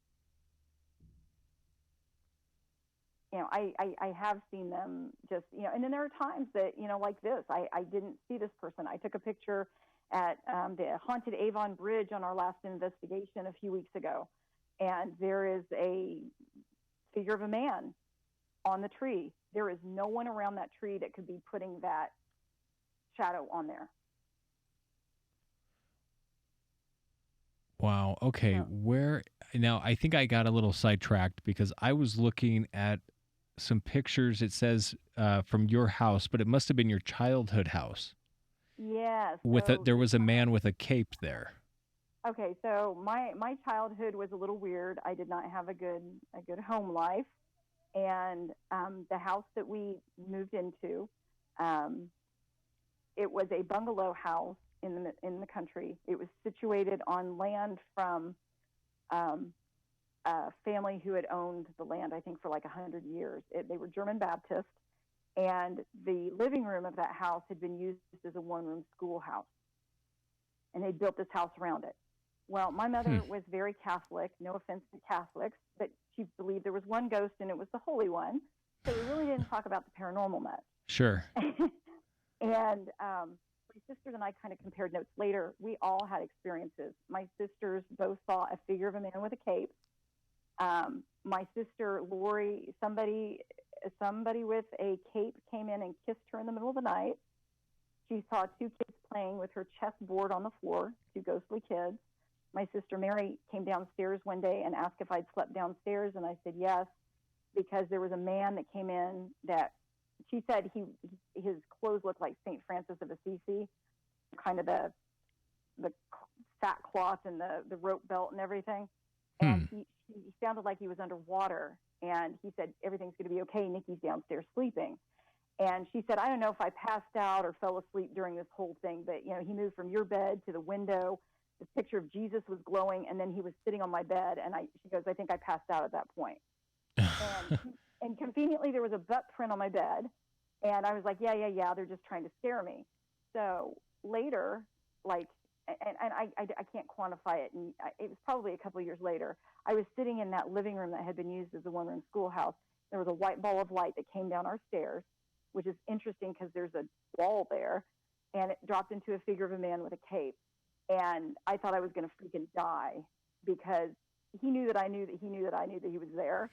You know, I have seen them just, you know, and then there are times that, you know, like this, I didn't see this person. I took a picture at the haunted Avon Bridge on our last investigation a few weeks ago. And there is a figure of a man on the tree. There is no one around that tree that could be putting that shadow on there. Wow. Okay. Where now? I think I got a little sidetracked because I was looking at some pictures. It says from your house, but it must have been your childhood house. Yes. There was a man with a cape there. Okay, so my childhood was a little weird. I did not have a good home life, and the house that we moved into, it was a bungalow house in the country. It was situated on land from a family who had owned the land, I think, for like 100 years. They were German Baptist, and the living room of that house had been used as a one-room schoolhouse, and they built this house around it. Well, my mother was very Catholic, no offense to Catholics, but she believed there was one ghost, and it was the Holy One. So we really didn't talk about the paranormal much. Sure. And my sisters and I kind of compared notes later. We all had experiences. My sisters both saw a figure of a man with a cape. My sister, Lori, somebody with a cape came in and kissed her in the middle of the night. She saw two kids playing with her chessboard on the floor, two ghostly kids. My sister Mary came downstairs one day and asked if I'd slept downstairs, and I said yes, because there was a man that came in that she said his clothes looked like St. Francis of Assisi, kind of the sackcloth and the rope belt and everything. And he sounded like he was underwater, and he said, everything's going to be okay. Nikki's downstairs sleeping. And she said, I don't know if I passed out or fell asleep during this whole thing, but, you know, he moved from your bed to the window. The picture of Jesus was glowing, and then he was sitting on my bed, and she goes, I think I passed out at that point. And conveniently, there was a butt print on my bed, and I was like, yeah, they're just trying to scare me. So later, like, and I can't quantify it, and it was probably a couple of years later, I was sitting in that living room that had been used as a one-room schoolhouse. There was a white ball of light that came down our stairs, which is interesting because there's a wall there, and it dropped into a figure of a man with a cape. And I thought I was going to freaking die because he knew that I knew that he knew that I knew that he was there.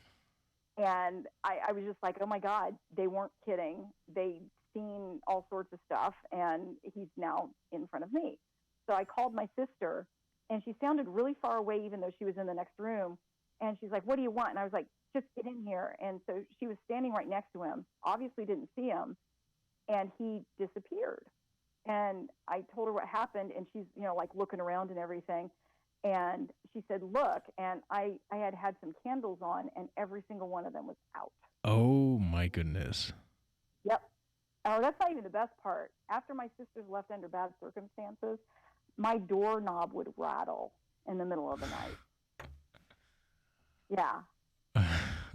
And I was just like, oh, my God, they weren't kidding. They'd seen all sorts of stuff, and he's now in front of me. So I called my sister, and she sounded really far away, even though she was in the next room. And she's like, what do you want? And I was like, just get in here. And so she was standing right next to him, obviously didn't see him, and he disappeared. And I told her what happened, and she's, you know, like looking around and everything. And she said, look, and I had some candles on, and every single one of them was out. Oh, my goodness. Yep. Oh, that's not even the best part. After my sisters left under bad circumstances, my doorknob would rattle in the middle of the night. Yeah.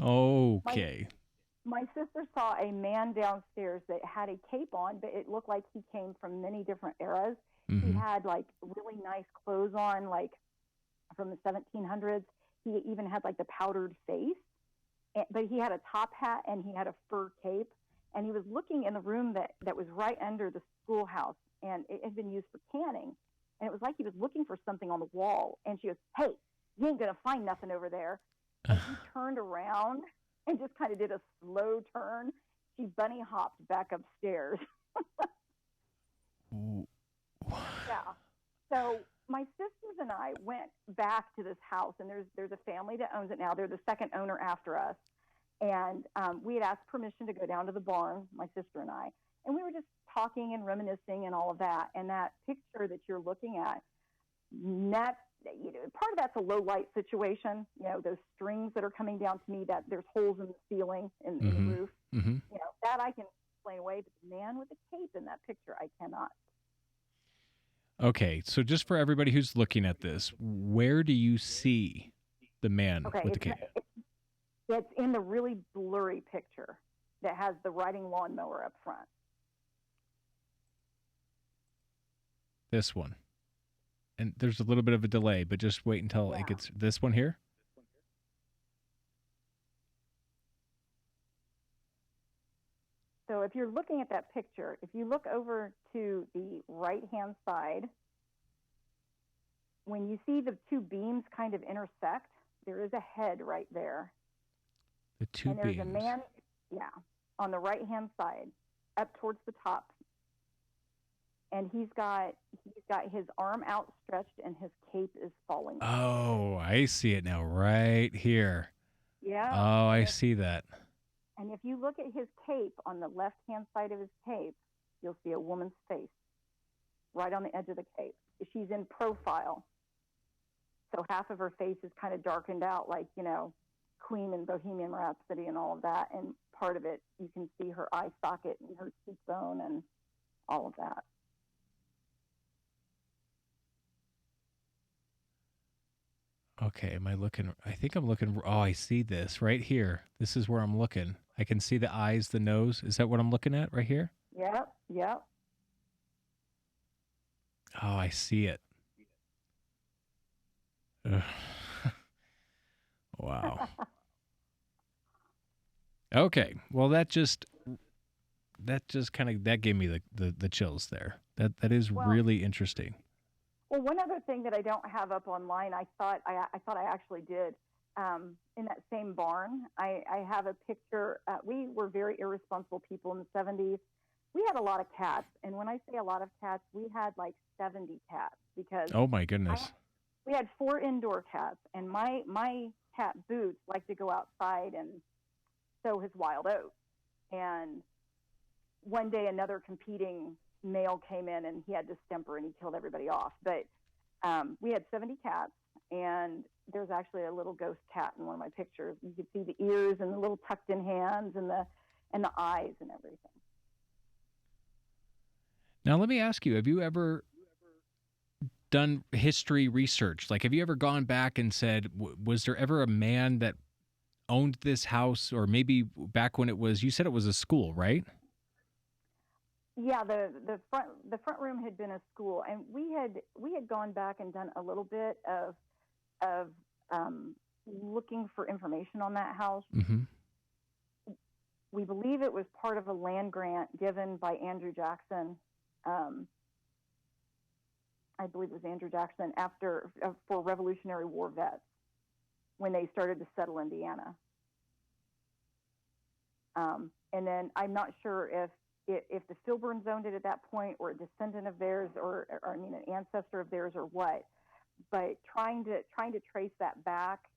Okay. My sister saw a man downstairs that had a cape on, but it looked like he came from many different eras. Mm-hmm. He had like really nice clothes on, like from the 1700s. He even had like the powdered face. but he had a top hat and he had a fur cape, and he was looking in the room that was right under the schoolhouse, and it had been used for canning, and it was like he was looking for something on the wall, and she goes, "Hey, you ain't gonna find nothing over there." And he turned around and just kind of did a slow turn. She bunny hopped back upstairs. Yeah. So my sisters and I went back to this house, and there's a family that owns it now. They're the second owner after us. And we had asked permission to go down to the barn, my sister and I. And we were just talking and reminiscing and all of that. And that picture that you're looking at, that, part of that's a low light situation. Those strings that are coming down to me, that there's holes in the ceiling, in the roof. Mm-hmm. That I can explain away. But the man with the cape in that picture, I cannot. Okay, so just for everybody who's looking at this, where do you see the man with the cape? It's in the really blurry picture that has the riding lawnmower up front. This one. And there's a little bit of a delay, but just wait until it gets this one here. So if you're looking at that picture, if you look over to the right-hand side, when you see the two beams kind of intersect, there is a head right there. The two beams. And there's a man, on the right-hand side, up towards the top. And he's got his arm outstretched, and his cape is falling. Oh, I see it now, right here. Yeah. Oh, I see that. And if you look at his cape, on the left-hand side of his cape, you'll see a woman's face right on the edge of the cape. She's in profile. So half of her face is kind of darkened out, like, Queen in Bohemian Rhapsody and all of that. And part of it, you can see her eye socket and her cheekbone and all of that. Okay, am I looking? I think I'm looking. Oh, I see this right here. This is where I'm looking. I can see the eyes, the nose. Is that what I'm looking at right here? Yep. Oh, I see it. Ugh. Wow. Okay. Well, that just kind of, that gave me the chills there. That is really interesting. Well, one other thing that I don't have up online, I thought I actually did. In that same barn, I have a picture. We were very irresponsible people in the 70s. We had a lot of cats. And when I say a lot of cats, we had like 70 cats because... Oh, my goodness. We had 4 indoor cats. And my cat, Boots, liked to go outside and sow his wild oats. And one day another competing male came in, and he had distemper, and he killed everybody off. But we had 70 cats, and there's actually a little ghost cat in one of my pictures. You could see the ears and the little tucked in hands and the eyes and everything. Now, let me ask you, have you ever done history research? Like, have you ever gone back and said, was there ever a man that owned this house, or maybe back when it was, you said it was a school, right? Yeah, the front room had been a school, and we had gone back and done a little bit of looking for information on that house. Mm-hmm. We believe it was part of a land grant given by Andrew Jackson. I believe it was Andrew Jackson for Revolutionary War vets when they started to settle Indiana. And then I'm not sure if the Filburns owned it at that point, or a descendant of theirs, or an ancestor of theirs, or what. But trying to trace that back,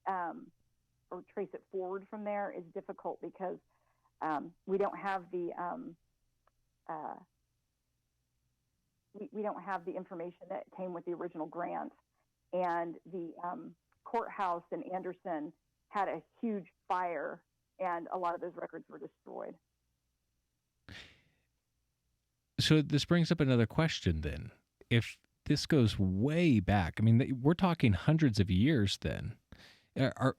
or trace it forward from there is difficult because we don't have the we don't have the information that came with the original grant, and the courthouse in Anderson had a huge fire, and a lot of those records were destroyed. So this brings up another question then. If this goes way back, I mean, we're talking hundreds of years then. Are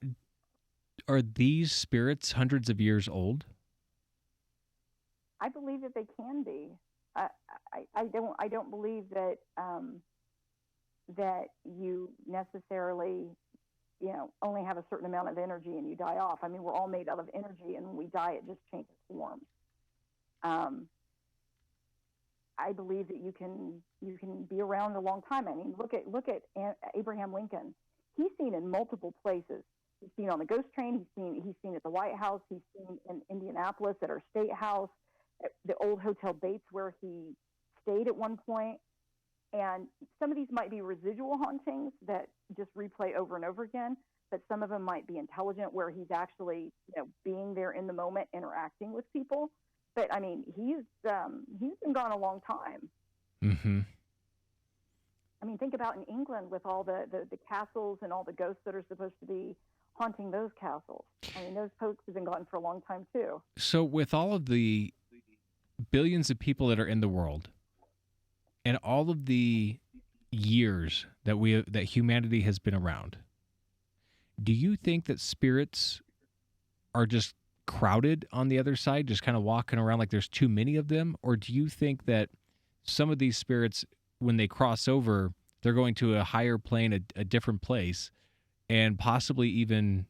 these spirits hundreds of years old? I believe that they can be. I don't believe that that you necessarily only have a certain amount of energy and you die off. I mean, we're all made out of energy, and when we die, it just changes forms. I believe that you can be around a long time. I mean, look at Abraham Lincoln. He's seen in multiple places. He's seen on the ghost train. He's seen at the White House. He's seen in Indianapolis at our state house, at the old Hotel Bates where he stayed at one point. And some of these might be residual hauntings that just replay over and over again, but some of them might be intelligent, where he's actually, being there in the moment, interacting with people. But I mean, he's been gone a long time. Mm-hmm. I mean, think about in England with all the castles and all the ghosts that are supposed to be haunting those castles. I mean, those folks have been gone for a long time too. So with all of the billions of people that are in the world, and all of the years that humanity has been around, do you think that spirits are just crowded on the other side, just kind of walking around like there's too many of them? Or do you think that some of these spirits, when they cross over, they're going to a higher plane, a different place, and possibly even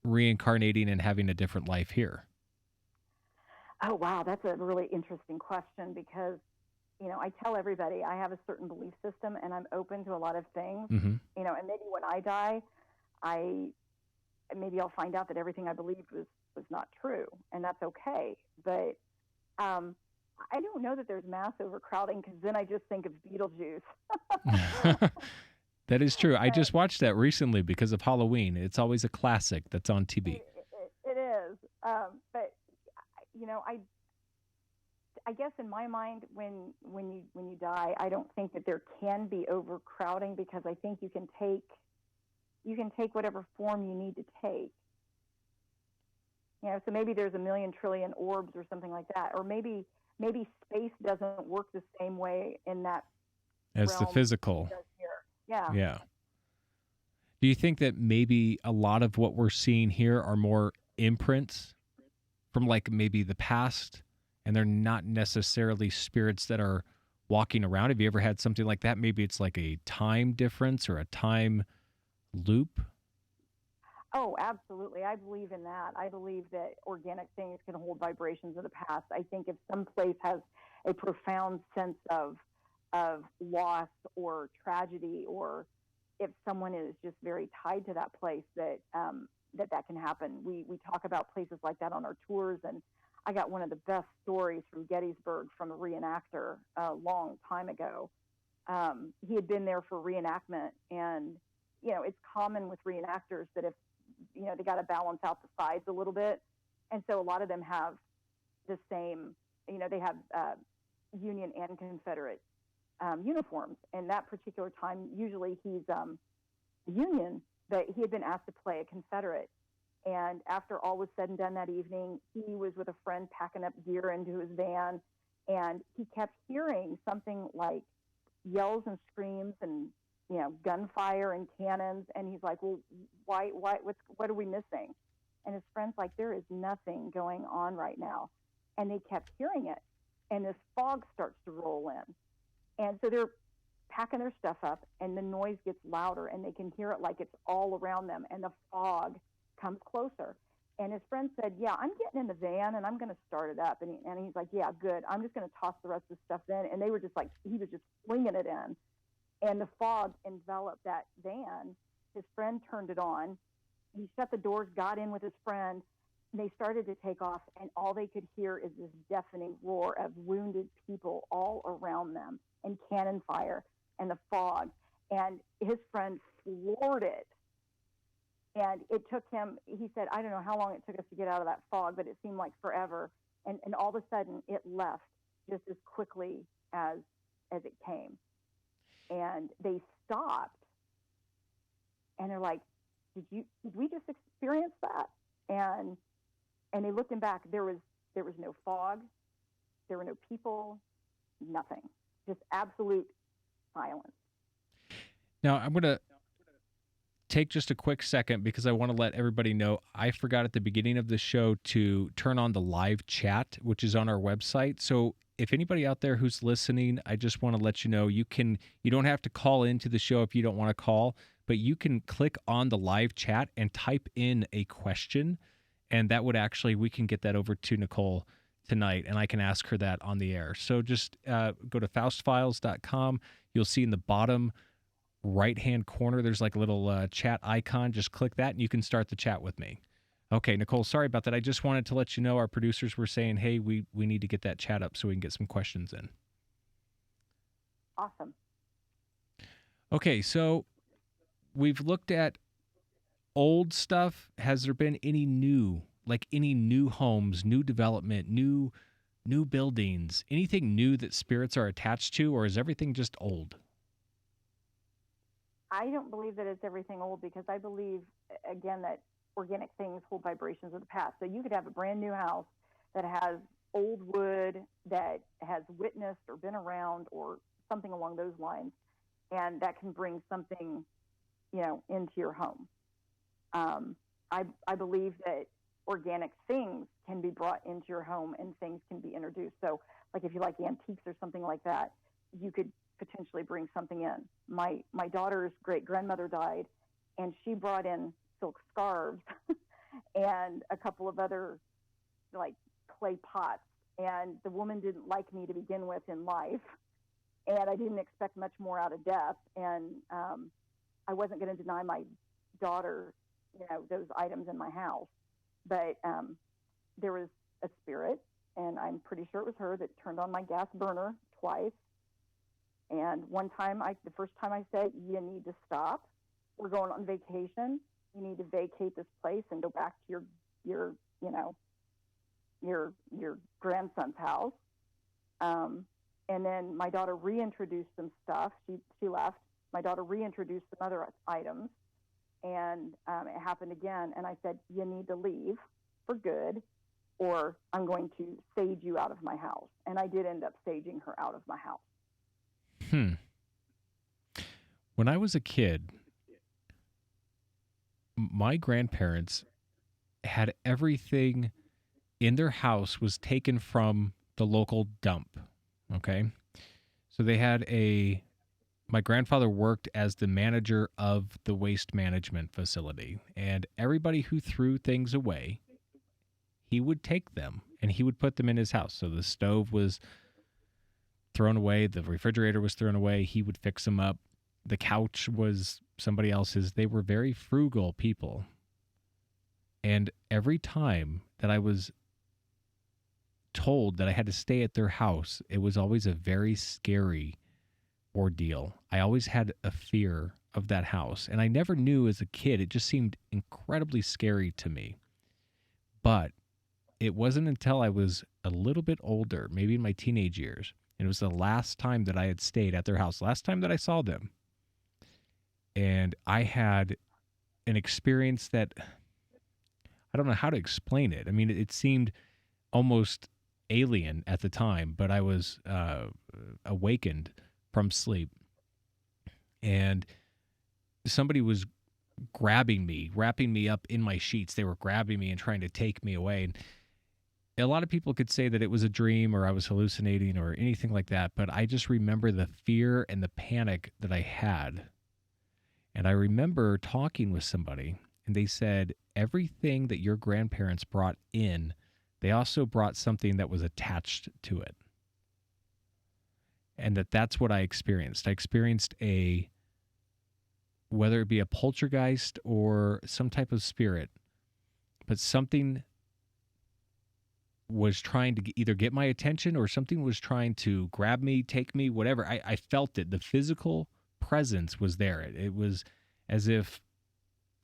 reincarnating and having a different life here? Oh, wow. That's a really interesting question, because I tell everybody I have a certain belief system and I'm open to a lot of things, Mm-hmm. And maybe when I die, maybe I'll find out that everything I believed was not true, and that's okay. But I don't know that there's mass overcrowding, because then I just think of Beetlejuice. That is true. I just watched that recently because of Halloween. It's always a classic that's on TV. It is. But, I guess in my mind, when you die, I don't think that there can be overcrowding, because I think you can take whatever form you need to take. So maybe there's 1,000,000 trillion orbs or something like that, or maybe space doesn't work the same way in that As realm the physical. as it does here. Yeah. Yeah. Do you think that maybe a lot of what we're seeing here are more imprints from like maybe the past, and they're not necessarily spirits that are walking around? Have you ever had something like that? Maybe it's like a time difference or a time loop? Oh, absolutely. I believe in that. I believe that organic things can hold vibrations of the past. I think if some place has a profound sense of loss or tragedy, or if someone is just very tied to that place, that can happen. We talk about places like that on our tours, and I got one of the best stories from Gettysburg from a reenactor a long time ago. He had been there for reenactment, and it's common with reenactors that if they got to balance out the sides a little bit, and so a lot of them have the same. They have Union and Confederate uniforms. And that particular time, usually he's Union, but he had been asked to play a Confederate. And after all was said and done that evening, he was with a friend packing up gear into his van, and he kept hearing something like yells and screams and gunfire and cannons. And he's like, well, why, what are we missing? And his friend's like, there is nothing going on right now. And they kept hearing it. And this fog starts to roll in. And so they're packing their stuff up, and the noise gets louder, and they can hear it like it's all around them. And the fog comes closer. And his friend said, yeah, I'm getting in the van and I'm going to start it up. And he's like, yeah, good. I'm just going to toss the rest of the stuff in. And they were just like, he was just flinging it in. And the fog enveloped that van. His friend turned it on. He shut the doors, got in with his friend. They started to take off, and all they could hear is this deafening roar of wounded people all around them, and cannon fire, and the fog. And his friend floored it. And it took him, he said, I don't know how long it took us to get out of that fog, but it seemed like forever. And all of a sudden, it left just as quickly as it came. And they stopped, and they're like, did we just experience that? And they looked him back. There was no fog. There were no people, nothing. Just absolute silence. Now, I'm going to take just a quick second because I want to let everybody know I forgot at the beginning of the show to turn on the live chat, which is on our website. So if anybody out there who's listening, I just want to let you know you don't have to call into the show if you don't want to call, but you can click on the live chat and type in a question, and that would actually, we can get that over to Nicole tonight, and I can ask her that on the air. So just go to faustfiles.com. You'll see in the bottom right-hand corner, there's like a little chat icon. Just click that, and you can start the chat with me. Okay, Nicole, sorry about that. I just wanted to let you know our producers were saying, hey, we need to get that chat up so we can get some questions in. Awesome. Okay, so we've looked at old stuff. Has there been any new, like any new homes, new development, new buildings, anything new that spirits are attached to, or is everything just old? I don't believe that it's everything old, because I believe, again, that organic things hold vibrations of the past. So you could have a brand new house that has old wood that has witnessed or been around or something along those lines, and that can bring something, into your home. I believe that organic things can be brought into your home and things can be introduced. So like if you like antiques or something like that, you could potentially bring something in. My daughter's great-grandmother died, and she brought in silk scarves and a couple of other like clay pots, and the woman didn't like me to begin with in life, and I didn't expect much more out of death, and I wasn't going to deny my daughter those items in my house, but there was a spirit, and I'm pretty sure it was her, that turned on my gas burner twice. And one time, the first time I said, you need to stop. We're going on vacation. You need to vacate this place and go back to your grandson's house. And then my daughter reintroduced some stuff. She left. My daughter reintroduced some other items, and it happened again. And I said, you need to leave for good, or I'm going to stage you out of my house. And I did end up staging her out of my house. When I was a kid, my grandparents had everything in their house was taken from the local dump. Okay. So they had my grandfather worked as the manager of the waste management facility, and everybody who threw things away, he would take them and he would put them in his house. So the stove was thrown away, the refrigerator was thrown away, he would fix them up. The couch was somebody else's. They were very frugal people. And every time that I was told that I had to stay at their house, it was always a very scary ordeal. I always had a fear of that house. And I never knew as a kid. It just seemed incredibly scary to me. But it wasn't until I was a little bit older, maybe in my teenage years, and it was the last time that I had stayed at their house, last time that I saw them. And I had an experience that I don't know how to explain it. I mean, it seemed almost alien at the time, but I was awakened from sleep. And somebody was grabbing me, wrapping me up in my sheets. They were grabbing me and trying to take me away. And a lot of people could say that it was a dream or I was hallucinating or anything like that, but I just remember the fear and the panic that I had. And I remember talking with somebody, and they said everything that your grandparents brought in, they also brought something that was attached to it. And that's what I experienced. I experienced whether it be a poltergeist or some type of spirit, but something was trying to either get my attention or something was trying to grab me, take me, whatever. I felt it. The physical presence was there. It was as if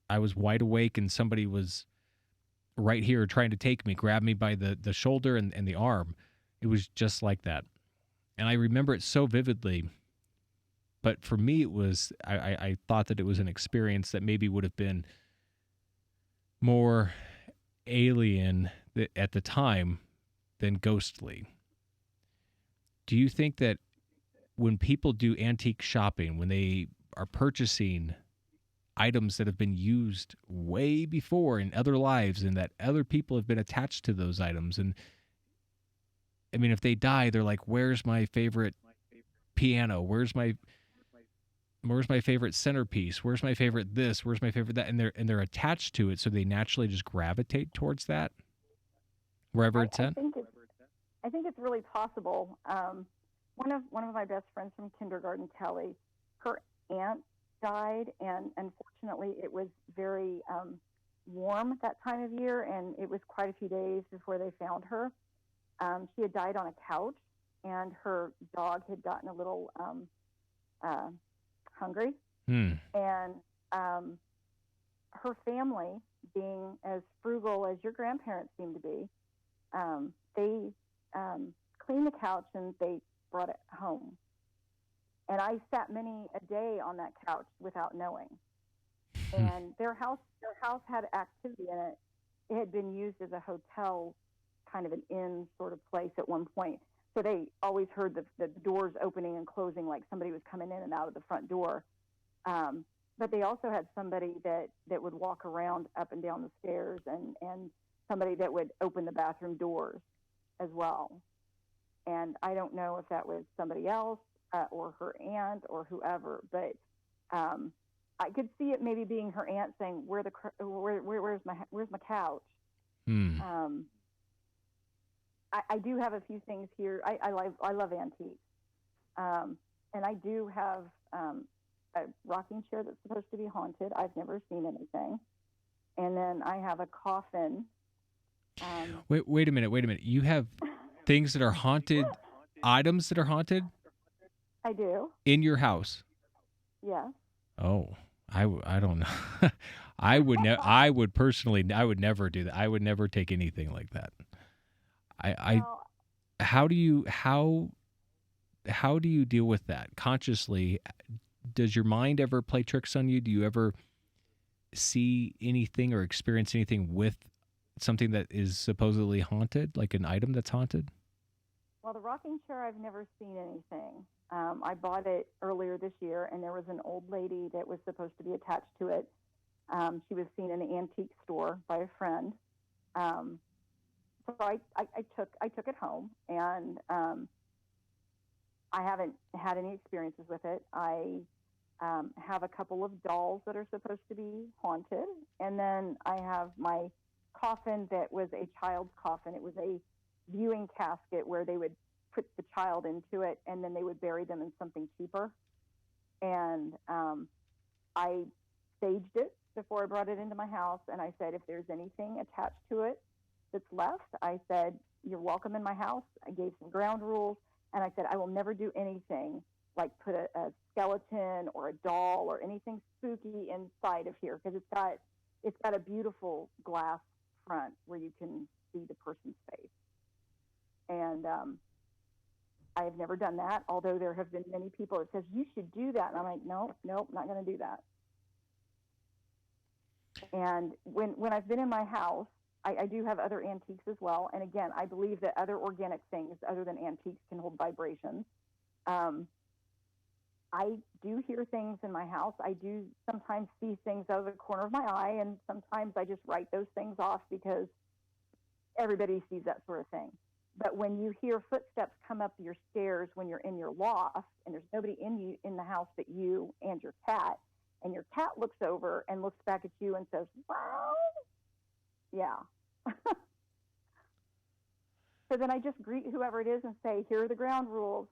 I was wide awake and somebody was right here trying to take me, grab me by the shoulder and the arm. It was just like that. And I remember it so vividly. But for me, it was, I thought that it was an experience that maybe would have been more alien at the time than ghostly. Do you think that when people do antique shopping, when they are purchasing items that have been used way before in other lives and that other people have been attached to those items, and I mean, if they die, they're like, where's my favorite piano? Where's my where's my favorite centerpiece? Where's my favorite this? Where's my favorite that? And they're attached to it, so they naturally just gravitate towards that wherever it's at. I think it's really possible. One of my best friends from kindergarten, Kelly, her aunt died, and unfortunately, it was very warm that time of year, and it was quite a few days before they found her. She had died on a couch, and her dog had gotten a little hungry, and her family, being as frugal as your grandparents seem to be, they cleaned the couch and they brought it home. And I sat many a day on that couch without knowing. And their house had activity in it. It had been used as a hotel, kind of an inn sort of place at one point. So they always heard the doors opening and closing, like somebody was coming in and out of the front door. But they also had somebody that would walk around up and down the stairs, and somebody that would open the bathroom doors as well. And I don't know if that was somebody else or her aunt or whoever, but I could see it maybe being her aunt saying, where's my couch? I do have a few things here. I love antiques. And I do have a rocking chair that's supposed to be haunted. I've never seen anything. And then I have a coffin. Wait a minute. You have things that are haunted, items that are haunted? I do. In your house? Yes. Oh, I don't know. I would never do that. I would never take anything like that. How do you deal with that consciously? Does your mind ever play tricks on you? Do you ever see anything or experience anything with something that is supposedly haunted, like an item that's haunted? Well, the rocking chair, I've never seen anything. I bought it earlier this year, and there was an old lady that was supposed to be attached to it. She was seen in an antique store by a friend. So I took it home, and I haven't had any experiences with it. I have a couple of dolls that are supposed to be haunted, and then I have my coffin that was a child's coffin. It was a viewing casket where they would put the child into it, and then they would bury them in something cheaper. And I staged it before I brought it into my house, and I said, if there's anything attached to it that's left, I said, you're welcome in my house. I gave some ground rules, and I said, I will never do anything like put a skeleton or a doll or anything spooky inside of here, because it's got a beautiful glass front where you can see the person's face. And I have never done that, although there have been many people that says, you should do that. And I'm like, nope, not going to do that. And when I've been in my house, I do have other antiques as well. And again, I believe that other organic things other than antiques can hold vibrations. I do hear things in my house. I do sometimes see things out of the corner of my eye, and sometimes I just write those things off because everybody sees that sort of thing. But when you hear footsteps come up your stairs when you're in your loft and there's nobody in the house but you and your cat, and your cat looks over and looks back at you and says, wow, yeah. So then I just greet whoever it is and say, here are the ground rules.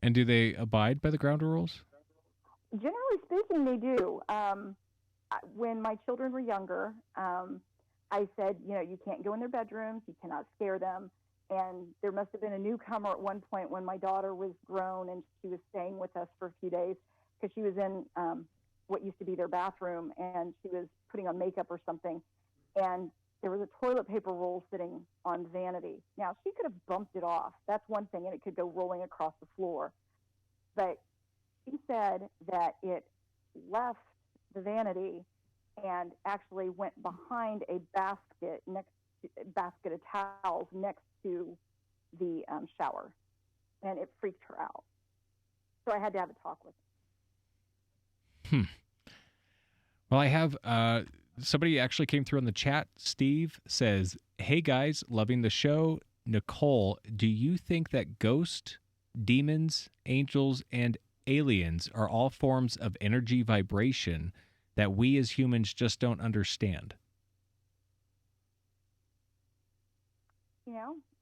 And do they abide by the ground rules? Generally speaking, they do. When my children were younger, I said, you can't go in their bedrooms, you cannot scare them. And there must have been a newcomer at one point when my daughter was grown and she was staying with us for a few days because she was in what used to be their bathroom, and she was putting on makeup or something. And there was a toilet paper roll sitting on the vanity. Now, she could have bumped it off. That's one thing, and it could go rolling across the floor. But she said that it left the vanity and actually went behind a basket of towels next to the shower, and it freaked her out. So I had to have a talk with her. Well, I have somebody actually came through on the chat. Steve says, hey guys, loving the show. Nicole, do you think that ghosts, demons, angels, and aliens are all forms of energy vibration that we as humans just don't understand?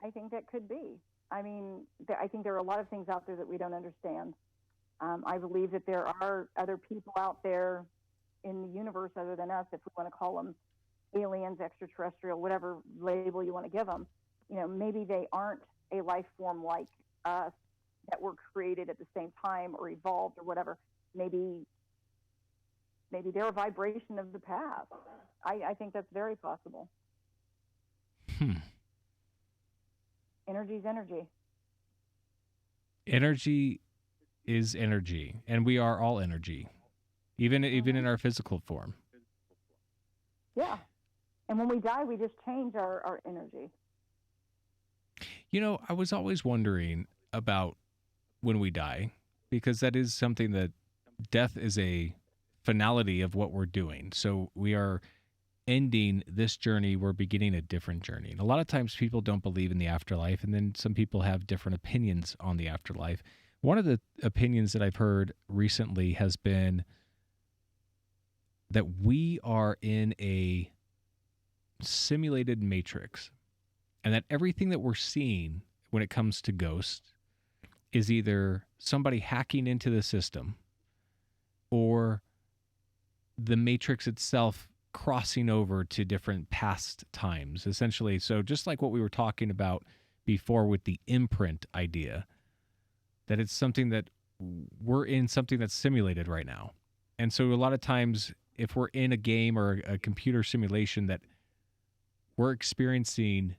I think that could be. I mean, I think there are a lot of things out there that we don't understand. I believe that there are other people out there in the universe other than us, if we want to call them aliens, extraterrestrial, whatever label you want to give them. Maybe they aren't a life form like us that were created at the same time or evolved or whatever. Maybe they're a vibration of the past. I think that's very possible. Energy's energy. Energy is energy, and we are all energy, even in our physical form. Yeah. And when we die, we just change our energy. I was always wondering about when we die, because that is something that death is a finality of what we're doing. So we are ending this journey, we're beginning a different journey. And a lot of times people don't believe in the afterlife, and then some people have different opinions on the afterlife. One of the opinions that I've heard recently has been that we are in a simulated matrix, and that everything that we're seeing when it comes to ghosts is either somebody hacking into the system or the matrix itself crossing over to different past times, essentially. So just like what we were talking about before with the imprint idea, that it's something that we're in something that's simulated right now. And so a lot of times if we're in a game or a computer simulation, that we're experiencing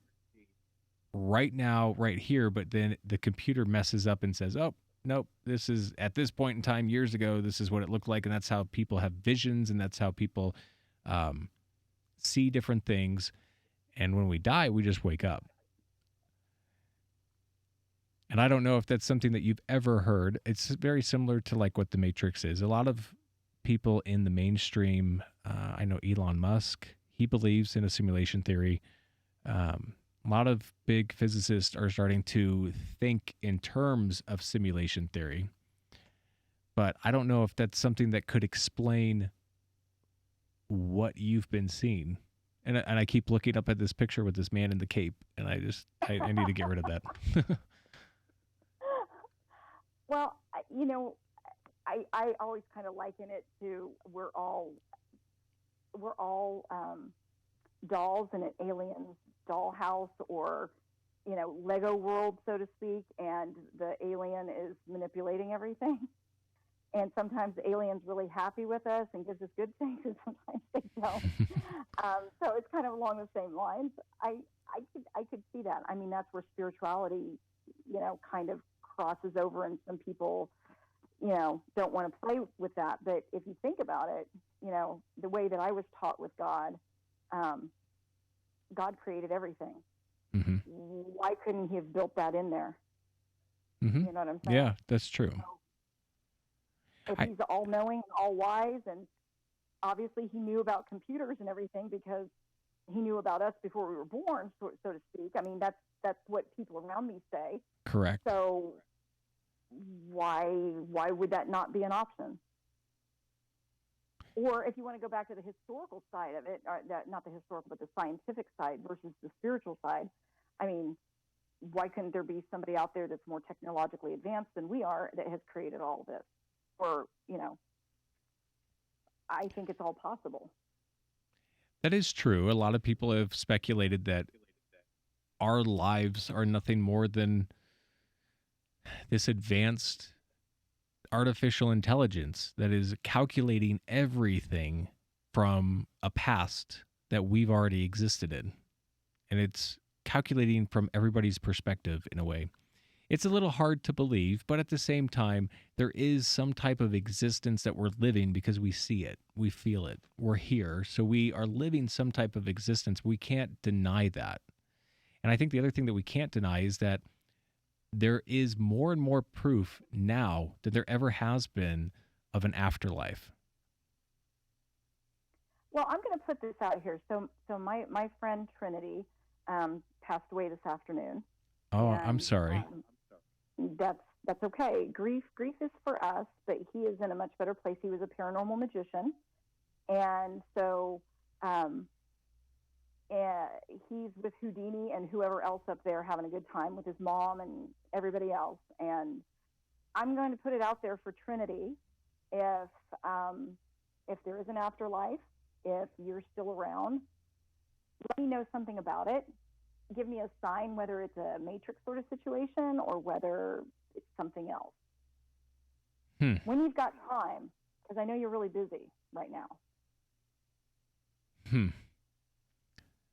right now, right here, but then the computer messes up and says, oh, nope, this is at this point in time years ago, this is what it looked like. And that's how people have visions, and that's how people see different things. And when we die, we just wake up. And I don't know if that's something that you've ever heard. It's very similar to like what the Matrix is. A lot of people in the mainstream, I know Elon Musk, he believes in a simulation theory. A lot of big physicists are starting to think in terms of simulation theory. But I don't know if that's something that could explain what you've been seeing. And I keep looking up at this picture with this man in the cape, and I need to get rid of that. Well, I always kind of liken it to we're all dolls in an alien's dollhouse, or Lego world, so to speak, and the alien is manipulating everything. And sometimes the alien's really happy with us and gives us good things, and sometimes they don't. So it's kind of along the same lines. I could see that. I mean, that's where spirituality, kind of crosses over, and some people, don't want to play with that. But if you think about it, the way that I was taught with God, God created everything. Mm-hmm. Why couldn't He have built that in there? Mm-hmm. You know what I'm saying? Yeah, that's true. If He's all-knowing, all-wise, and obviously He knew about computers and everything because He knew about us before we were born, so to speak. I mean, that's what people around me say. Correct. So why would that not be an option? Or if you want to go back to the historical side of it, or not the historical, but the scientific side versus the spiritual side, I mean, why couldn't there be somebody out there that's more technologically advanced than we are that has created all of this? Or, I think it's all possible. That is true. A lot of people have speculated that our lives are nothing more than this advanced artificial intelligence that is calculating everything from a past that we've already existed in. And it's calculating from everybody's perspective in a way. It's a little hard to believe, but at the same time, there is some type of existence that we're living because we see it, we feel it, we're here. So we are living some type of existence. We can't deny that. And I think the other thing that we can't deny is that there is more and more proof now than there ever has been of an afterlife. Well, I'm going to put this out here. So my friend Trinity passed away this afternoon. Oh, and, I'm sorry. That's that's okay. Grief is for us, but he is in a much better place. He was a paranormal magician, and so he's with Houdini and whoever else up there having a good time with his mom and everybody else. And I'm going to put it out there for Trinity, if there is an afterlife, if you're still around, let me know something about it. Give me a sign, whether it's a Matrix sort of situation or whether it's something else. When you've got time, because I know you're really busy right now.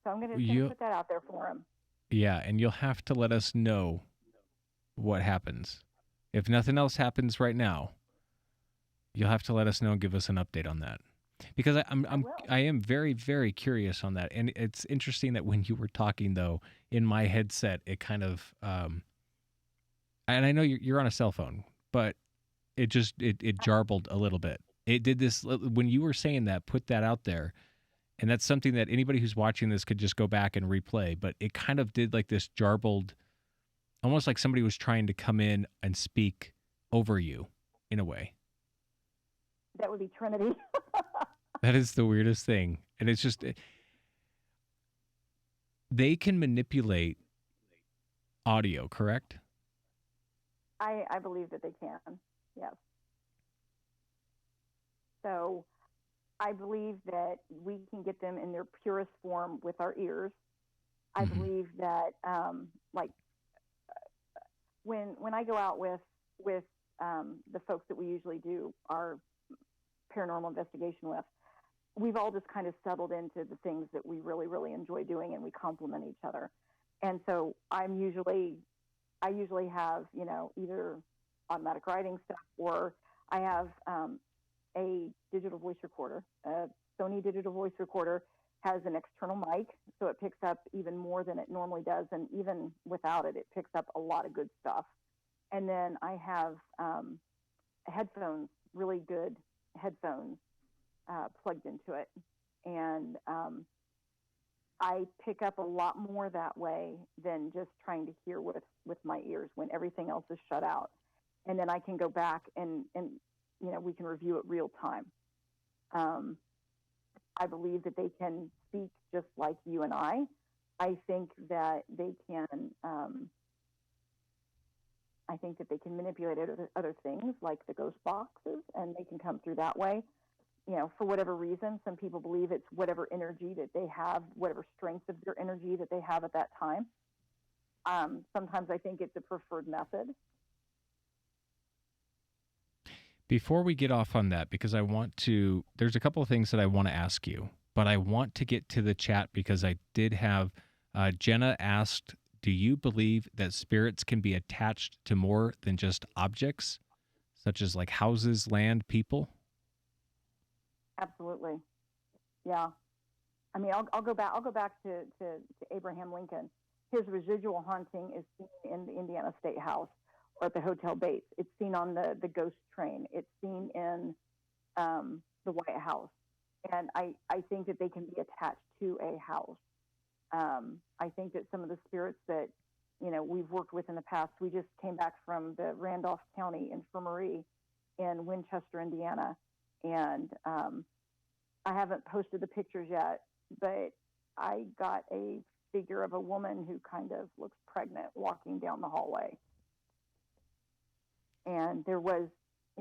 So I'm going to put that out there for him. Yeah, and you'll have to let us know what happens. If nothing else happens right now, you'll have to let us know and give us an update on that. Because I am very, very curious on that. And it's interesting that when you were talking, though, in my headset, it kind of, and I know you're on a cell phone, but it just, it jarbled a little bit. It did this, when you were saying that, put that out there. And that's something that anybody who's watching this could just go back and replay. But it kind of did like this jarbled, almost like somebody was trying to come in and speak over you in a way. That would be Trinity. That is the weirdest thing. And it's just, they can manipulate audio, correct? I believe that they can, yes. So I believe that we can get them in their purest form with our ears. I believe that, when I go out with the folks that we usually do our paranormal investigation with, we've all just kind of settled into the things that we really, really enjoy doing, and we complement each other. And so I usually have, either automatic writing stuff, or I have a digital voice recorder. A Sony digital voice recorder has an external mic, so it picks up even more than it normally does, and even without it, it picks up a lot of good stuff. And then I have headphones, really good headphones, plugged into it, and I pick up a lot more that way than just trying to hear with my ears when everything else is shut out. And then I can go back and we can review it real time. I believe that they can speak just like you and I. I think that they can. I think that they can manipulate other things like the ghost boxes, and they can come through that way. For whatever reason, some people believe it's whatever energy that they have, whatever strength of their energy that they have at that time. Sometimes I think it's a preferred method. Before we get off on that, because there's a couple of things that I want to ask you, but I want to get to the chat because I did have, Jenna asked, do you believe that spirits can be attached to more than just objects, such as like houses, land, people? Absolutely. Yeah. I mean, I'll go back to Abraham Lincoln. His residual haunting is seen in the Indiana State House or at the Hotel Bates. It's seen on the ghost train. It's seen in the White House. And I think that they can be attached to a house. I think that some of the spirits that, we've worked with in the past, we just came back from the Randolph County Infirmary in Winchester, Indiana. And I haven't posted the pictures yet, but I got a figure of a woman who kind of looks pregnant walking down the hallway. And there was,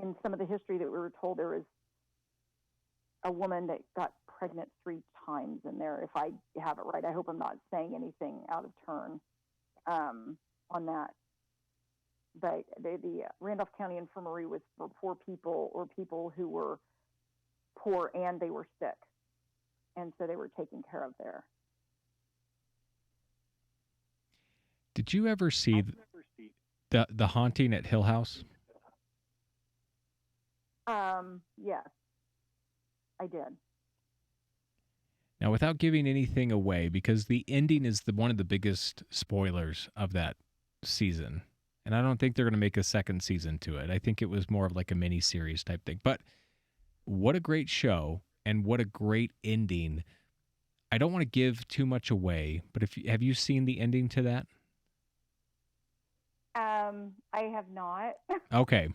in some of the history that we were told, there was a woman that got pregnant 3 times in there, if I have it right. I hope I'm not saying anything out of turn on that. But the Randolph County Infirmary was for poor people or people who were poor and they were sick. And so they were taken care of there. Did you ever see the haunting at Hill House? Yes, I did. Now, without giving anything away, because the ending is one of the biggest spoilers of that season, and I don't think they're going to make a second season to it. I think it was more of like a mini-series type thing. But what a great show, and what a great ending. I don't want to give too much away, but have you seen the ending to that? I have not. Okay.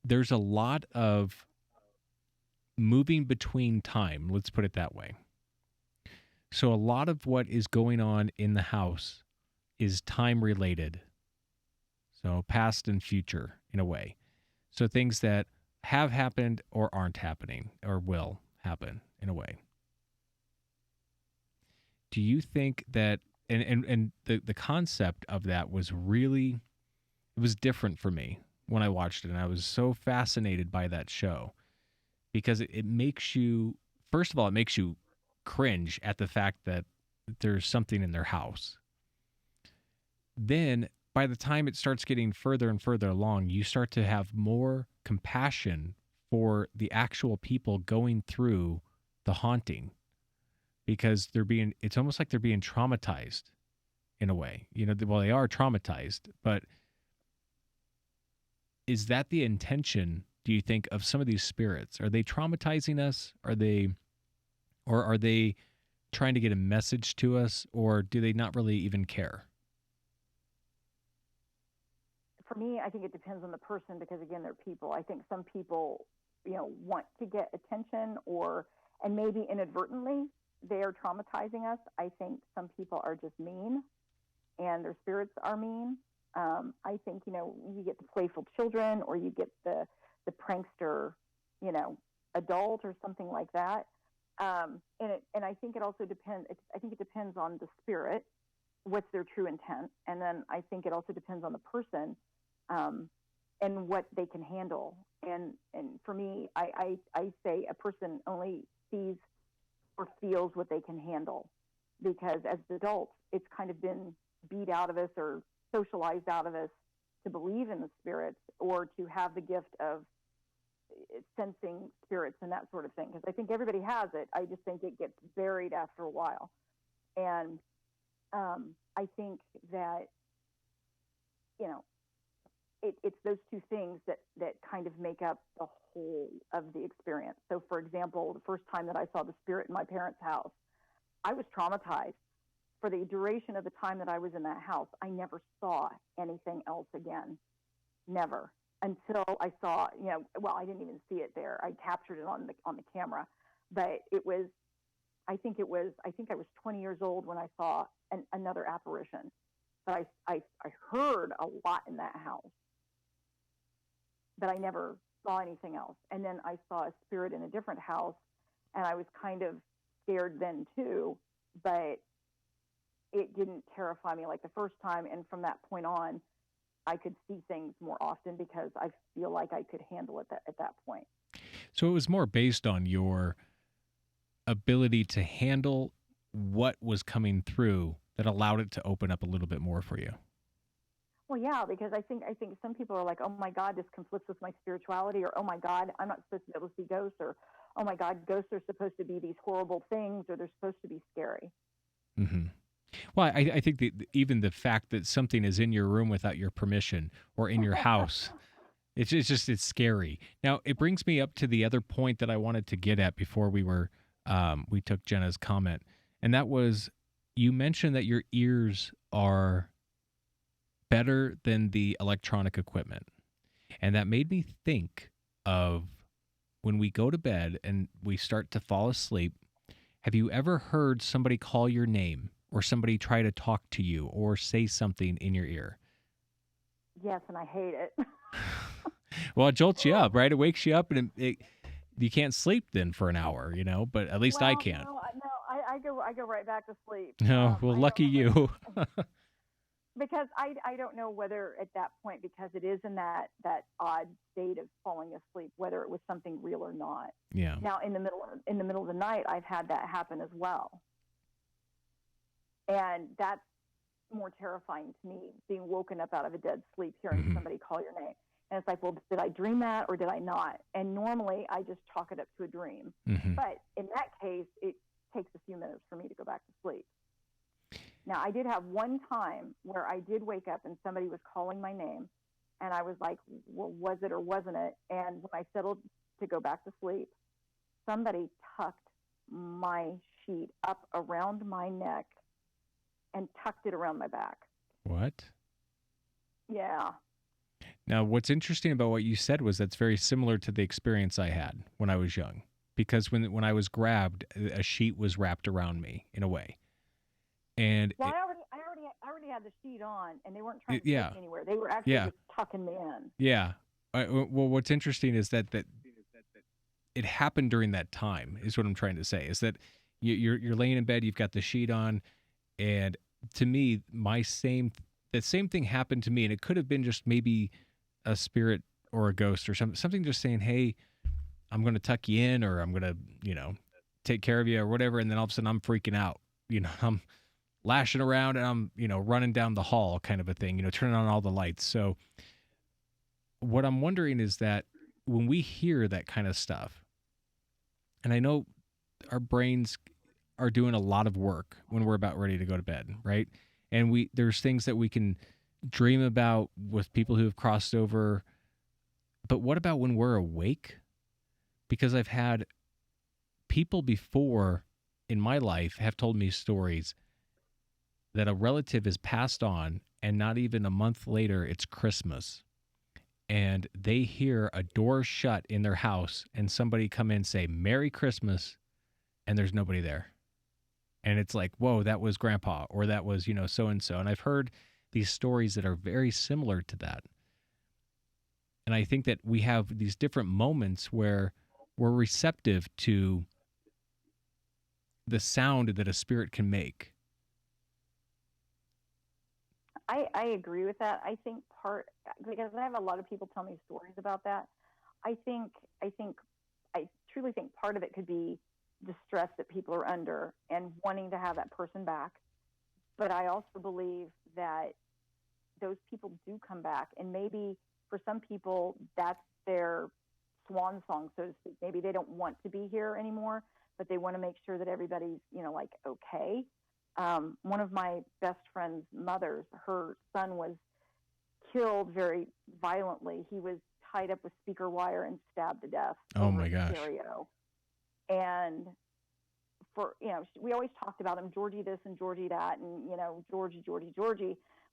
There's a lot of moving between time. Let's put it that way. So a lot of what is going on in the house is time related. So past and future in a way. So things that have happened or aren't happening or will happen in a way. Do you think that and the concept of that was really, it was different for me when I watched it, and I was so fascinated by that show because it makes you, first of all, it makes you cringe at the fact that there's something in their house. Then by the time it starts getting further and further along, you start to have more compassion for the actual people going through the haunting because it's almost like they're being traumatized in a way. Well, they are traumatized, but is that the intention, do you think, of some of these spirits? Are they traumatizing us? Are they trying to get a message to us, or do they not really even care? For me, I think it depends on the person because, again, they're people. I think some people, want to get attention and maybe inadvertently they are traumatizing us. I think some people are just mean and their spirits are mean. I think, you get the playful children or you get the prankster, adult or something like that. And I think it also depends. I think it depends on the spirit, what's their true intent. And then I think it also depends on the person and what they can handle. And for me, I say a person only sees or feels what they can handle, because as adults, it's kind of been beat out of us or socialized out of us to believe in the spirits or to have the gift of sensing spirits and that sort of thing. Because I think everybody has it. I just think it gets buried after a while. And I think that, it's those two things that kind of make up the whole of the experience. So, for example, the first time that I saw the spirit in my parents' house, I was traumatized. For the duration of the time that I was in that house, I never saw anything else again. Never. Until I saw, I didn't even see it there. I captured it on the camera. But I think I was 20 years old when I saw another apparition. But I heard a lot in that house. But I never saw anything else. And then I saw a spirit in a different house, and I was kind of scared then too, but it didn't terrify me like the first time. And from that point on, I could see things more often because I feel like I could handle it at that point. So it was more based on your ability to handle what was coming through that allowed it to open up a little bit more for you. Well, yeah, because I think some people are like, oh my God, this conflicts with my spirituality, or oh my God, I'm not supposed to be able to see ghosts, or oh my God, ghosts are supposed to be these horrible things, or they're supposed to be scary. Mm-hmm. Well, I think that even the fact that something is in your room without your permission or in your house, it's scary. Now, it brings me up to the other point that I wanted to get at before we took Jenna's comment, and that was, you mentioned that your ears are better than the electronic equipment. And that made me think of when we go to bed and we start to fall asleep. Have you ever heard somebody call your name or somebody try to talk to you or say something in your ear? Yes, and I hate it. Well, it jolts you up, right? It wakes you up, and you can't sleep then for an hour, but at least I can. No, I go right back to sleep. No, well, lucky you. Because I don't know whether at that point, because it is in that odd state of falling asleep, whether it was something real or not. Yeah. Now, in the middle of the night, I've had that happen as well. And that's more terrifying to me, being woken up out of a dead sleep, hearing somebody call your name. And it's like, well, did I dream that or did I not? And normally I just chalk it up to a dream. Mm-hmm. But in that case, it takes a few minutes for me to go back to sleep. Now, I did have one time where I did wake up and somebody was calling my name, and I was like, well, was it or wasn't it? And when I settled to go back to sleep, somebody tucked my sheet up around my neck and tucked it around my back. What? Yeah. Now, what's interesting about what you said was that's very similar to the experience I had when I was young, because when I was grabbed, a sheet was wrapped around me in a way, and Well, I already had the sheet on, and they weren't trying to yeah, take me anywhere. They were actually yeah, just tucking me in. yeah. Well, what's interesting is that it happened during that time. Is what I'm trying to say. Is that you're laying in bed, you've got the sheet on, and to me, that same thing happened to me, and it could have been just maybe a spirit or a ghost or something just saying, "Hey, I'm going to tuck you in, or I'm going to, take care of you or whatever." And then all of a sudden I'm freaking out, I'm lashing around and I'm, running down the hall kind of a thing, turning on all the lights. So what I'm wondering is that when we hear that kind of stuff, and I know our brains are doing a lot of work when we're about ready to go to bed, right? And there's things that we can dream about with people who have crossed over. But what about when we're awake? Because I've had people before in my life have told me stories that a relative is passed on, and not even a month later, it's Christmas. And they hear a door shut in their house and somebody come in and say, "Merry Christmas," and there's nobody there. And it's like, whoa, that was grandpa, or that was, so-and-so. And I've heard these stories that are very similar to that. And I think that we have these different moments where we're receptive to the sound that a spirit can make. I agree with that. I think because I have a lot of people tell me stories about that. I truly think part of it could be the stress that people are under and wanting to have that person back. But I also believe that those people do come back, and maybe for some people that's their swan song, so to speak. Maybe they don't want to be here anymore, but they want to make sure that everybody's, like, okay. One of my best friend's mothers, her son was killed very violently. He was tied up with speaker wire and stabbed to death over a stereo. And we always talked about him, Georgie this and Georgie that, and, Georgie.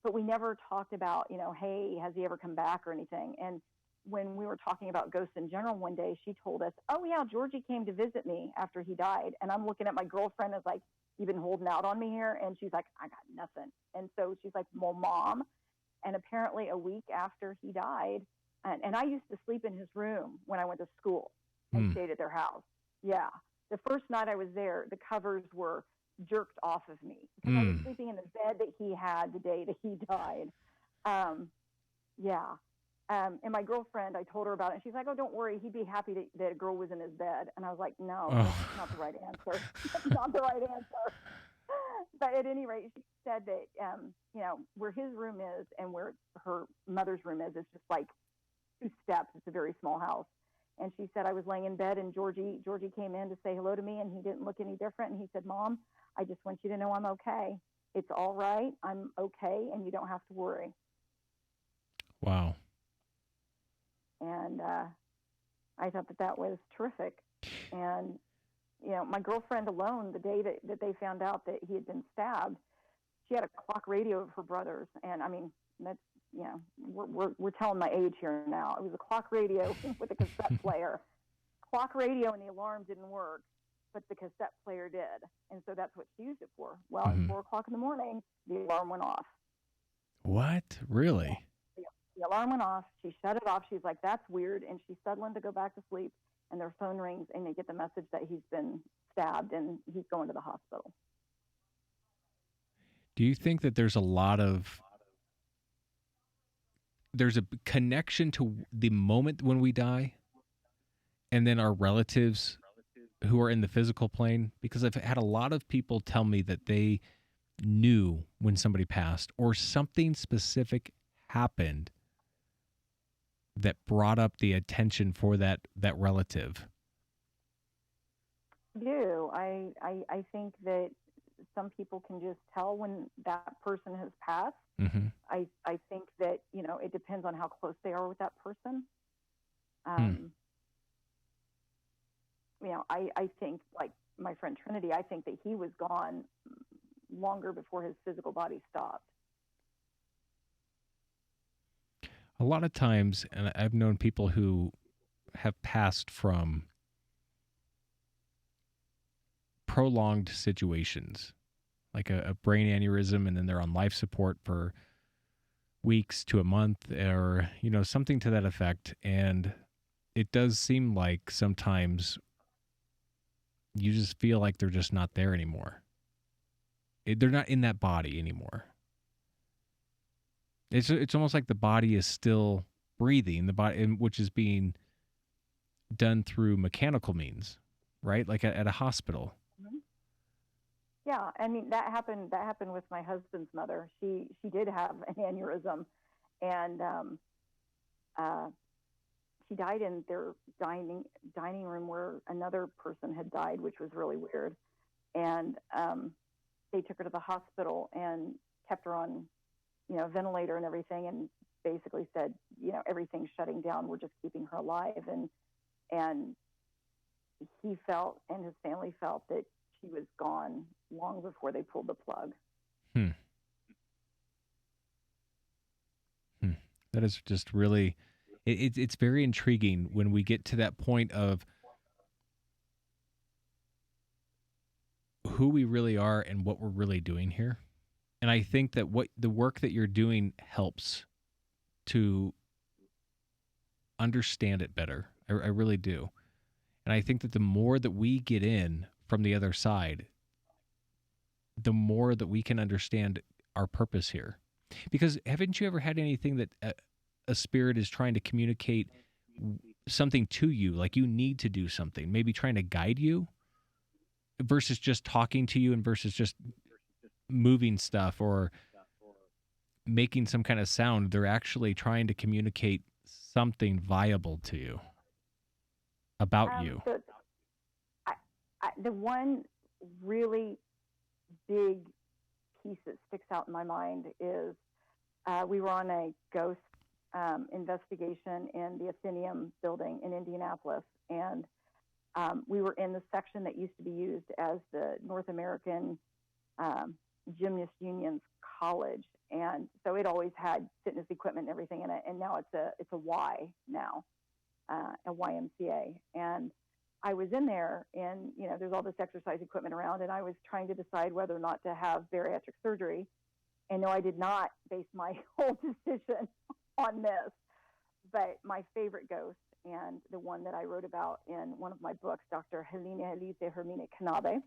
But we never talked about, hey, has he ever come back or anything? And when we were talking about ghosts in general one day, she told us, oh, yeah, Georgie came to visit me after he died. And I'm looking at my girlfriend as like, you've been holding out on me here? And she's like, I got nothing. And so she's like, well, Mom. And apparently a week after he died, and I used to sleep in his room when I went to school and stayed at their house. Yeah. The first night I was there, the covers were jerked off of me because I was sleeping in the bed that he had the day that he died. Yeah. And my girlfriend, I told her about it, and she's like, oh, don't worry. He'd be happy that a girl was in his bed. And I was like, no, that's not the right answer. That's not the right answer. But at any rate, she said that, where his room is and where her mother's room is, it's just like 2 steps. It's a very small house. And she said, I was laying in bed, and Georgie came in to say hello to me, and he didn't look any different. And he said, Mom, I just want you to know I'm okay. It's all right. I'm okay, and you don't have to worry. Wow. And I thought that was terrific. And, my girlfriend alone, the day that they found out that he had been stabbed, she had a clock radio of her brother's. And, I mean, that's, we're telling my age here now. It was a clock radio with a cassette player. Clock radio and the alarm didn't work, but the cassette player did. And so that's what she used it for. Well, at 4 o'clock in the morning, the alarm went off. What? Really? Yeah. The alarm went off. She shut it off. She's like, that's weird. And she's settling to go back to sleep. And their phone rings, and they get the message that he's been stabbed and he's going to the hospital. Do you think that there's a connection to the moment when we die and then our relatives who are in the physical plane? Because I've had a lot of people tell me that they knew when somebody passed or something specific happened that brought up the attention for that relative. I do. I think that some people can just tell when that person has passed. Mm-hmm. I think that, it depends on how close they are with that person. I think, like my friend Trinity, I think that he was gone longer before his physical body stopped. a lot of times, and I've known people who have passed from prolonged situations, like a brain aneurysm, and then they're on life support for weeks to a month, or something to that effect. And it does seem like sometimes you just feel like they're just not there anymore. They're not in that body anymore. It's almost like the body is still breathing, the body, which is being done through mechanical means, right? Like at a hospital. Mm-hmm. Yeah, I mean that happened with my husband's mother. She did have an aneurysm, and she died in their dining room where another person had died, which was really weird. And they took her to the hospital and kept her on, a ventilator and everything, and basically said, everything's shutting down. We're just keeping her alive. And he felt, and his family felt, that she was gone long before they pulled the plug. That is just really, it's very intriguing when we get to that point of who we really are and what we're really doing here. And I think that what the work that you're doing helps to understand it better. I really do. And I think that the more that we get in from the other side, the more that we can understand our purpose here. Because haven't you ever had anything that a spirit is trying to communicate something to you, like you need to do something, maybe trying to guide you, versus just talking to you, and versus just moving stuff or making some kind of sound? They're actually trying to communicate something viable to you about you. The one really big piece that sticks out in my mind is we were on a ghost investigation in the Athenaeum building in Indianapolis, and we were in the section that used to be used as the North American Gymnast Union's college, and so it always had fitness equipment and everything in it, and now it's a Y now, a YMCA. And I was in there, and there's all this exercise equipment around, and I was trying to decide whether or not to have bariatric surgery. And no, I did not base my whole decision on this, but my favorite ghost, and the one that I wrote about in one of my books, Dr. Helena Elise Hermine Kanabe,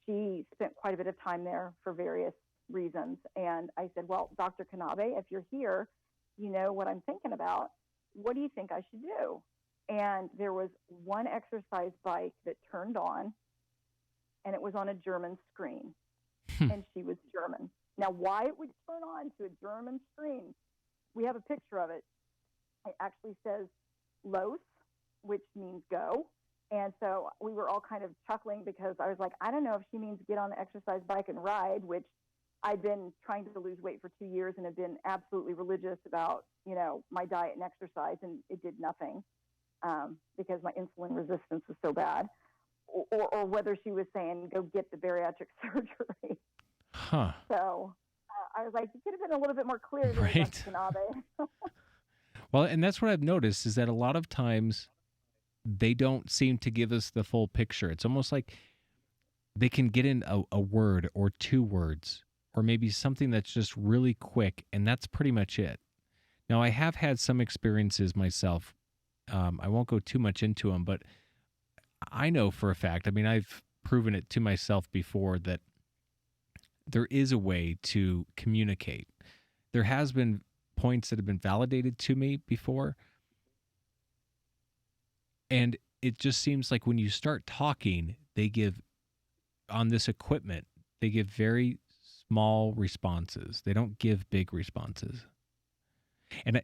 she spent quite a bit of time there for various reasons. And I said, well, Dr. Kanabe, if you're here, you know what I'm thinking about. What do you think I should do? And there was one exercise bike that turned on, and it was on a German screen. And she was German. Now, why it would turn on to a German screen, we have a picture of it. It actually says los, which means go. And so we were all kind of chuckling, because I was like, I don't know if she means get on the exercise bike and ride, which I'd been trying to lose weight for 2 years and have been absolutely religious about, my diet and exercise, and it did nothing because my insulin resistance was so bad. Or whether she was saying, go get the bariatric surgery. Huh. So I was like, you could have been a little bit more clear there, Right. Dr. Kanabe. Well, and that's what I've noticed, is that a lot of times they don't seem to give us the full picture. It's almost like they can get in a word or 2 words, or maybe something that's just really quick, and that's pretty much it. Now, I have had some experiences myself. I won't go too much into them, but I know for a fact, I've proven it to myself before, that there is a way to communicate. There has been points that have been validated to me before. And it just seems like when you start talking, they give, on this equipment, they give very small responses. They don't give big responses. And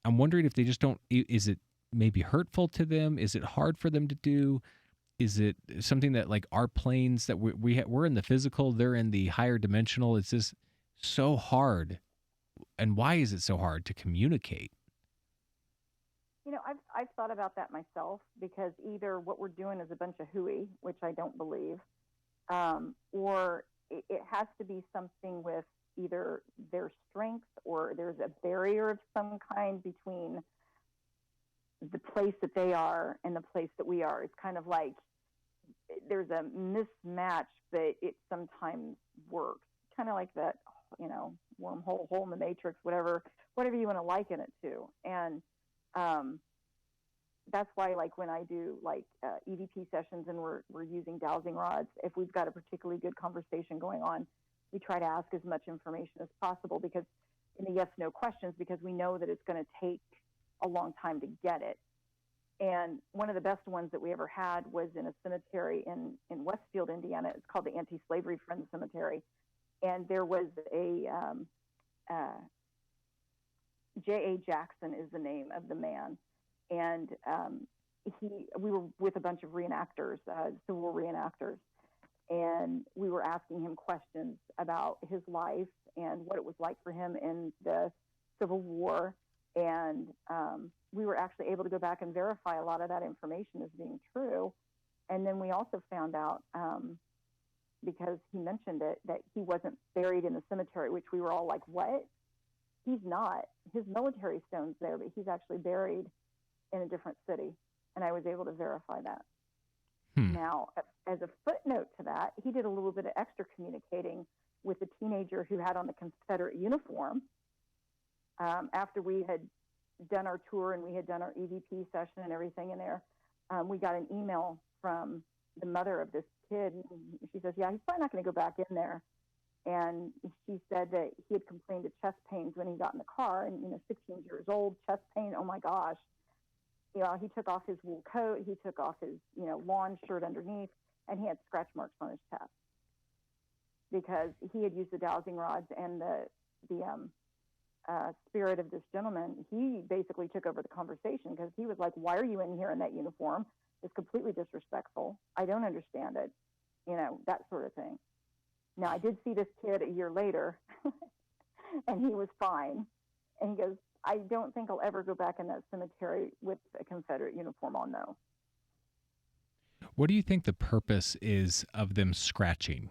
I'm wondering if they just don't, is it maybe hurtful to them? Is it hard for them to do? Is it something that, like, our planes that we're in the physical, they're in the higher dimensional? It's just so hard. And why is it so hard to communicate? I've thought about that myself, because either what we're doing is a bunch of hooey, which I don't believe, or it has to be something with either their strength or there's a barrier of some kind between the place that they are and the place that we are. It's kind of like there's a mismatch, but it sometimes works. Kind of like that, wormhole, hole in the matrix, whatever you want to liken it to. And that's why, like, when I do EVP sessions and we're using dowsing rods, if we've got a particularly good conversation going on, we try to ask as much information as possible because in the yes/no questions, because we know that it's going to take a long time to get it. And one of the best ones that we ever had was in a cemetery in Westfield, Indiana. It's called the Anti-Slavery Friends Cemetery. And there was a J.A. Jackson is the name of the man. And we were with a bunch of reenactors, Civil War reenactors. And we were asking him questions about his life and what it was like for him in the Civil War. And we were actually able to go back and verify a lot of that information as being true. And then we also found out, because he mentioned it, that he wasn't buried in the cemetery, which we were all like, what? He's not. His military stone's there, but he's actually buried in a different city. And I was able to verify that. Now, as a footnote to that, he did a little bit of extra communicating with a teenager who had on the Confederate uniform. After we had done our tour and we had done our EVP session and everything in there, we got an email from the mother of this kid. She says, yeah, he's probably not going to go back in there. And she said that he had complained of chest pains when he got in the car, and 16 years old, chest pain, oh my gosh. He took off his wool coat, he took off his lawn shirt underneath, and he had scratch marks on his chest because he had used the dowsing rods. And the spirit of this gentleman, he basically took over the conversation because he was like, why are you in here in that uniform? It's completely disrespectful. I don't understand it. That sort of thing. Now, I did see this kid a year later, and he was fine. And he goes, I don't think I'll ever go back in that cemetery with a Confederate uniform on, though. What do you think the purpose is of them scratching?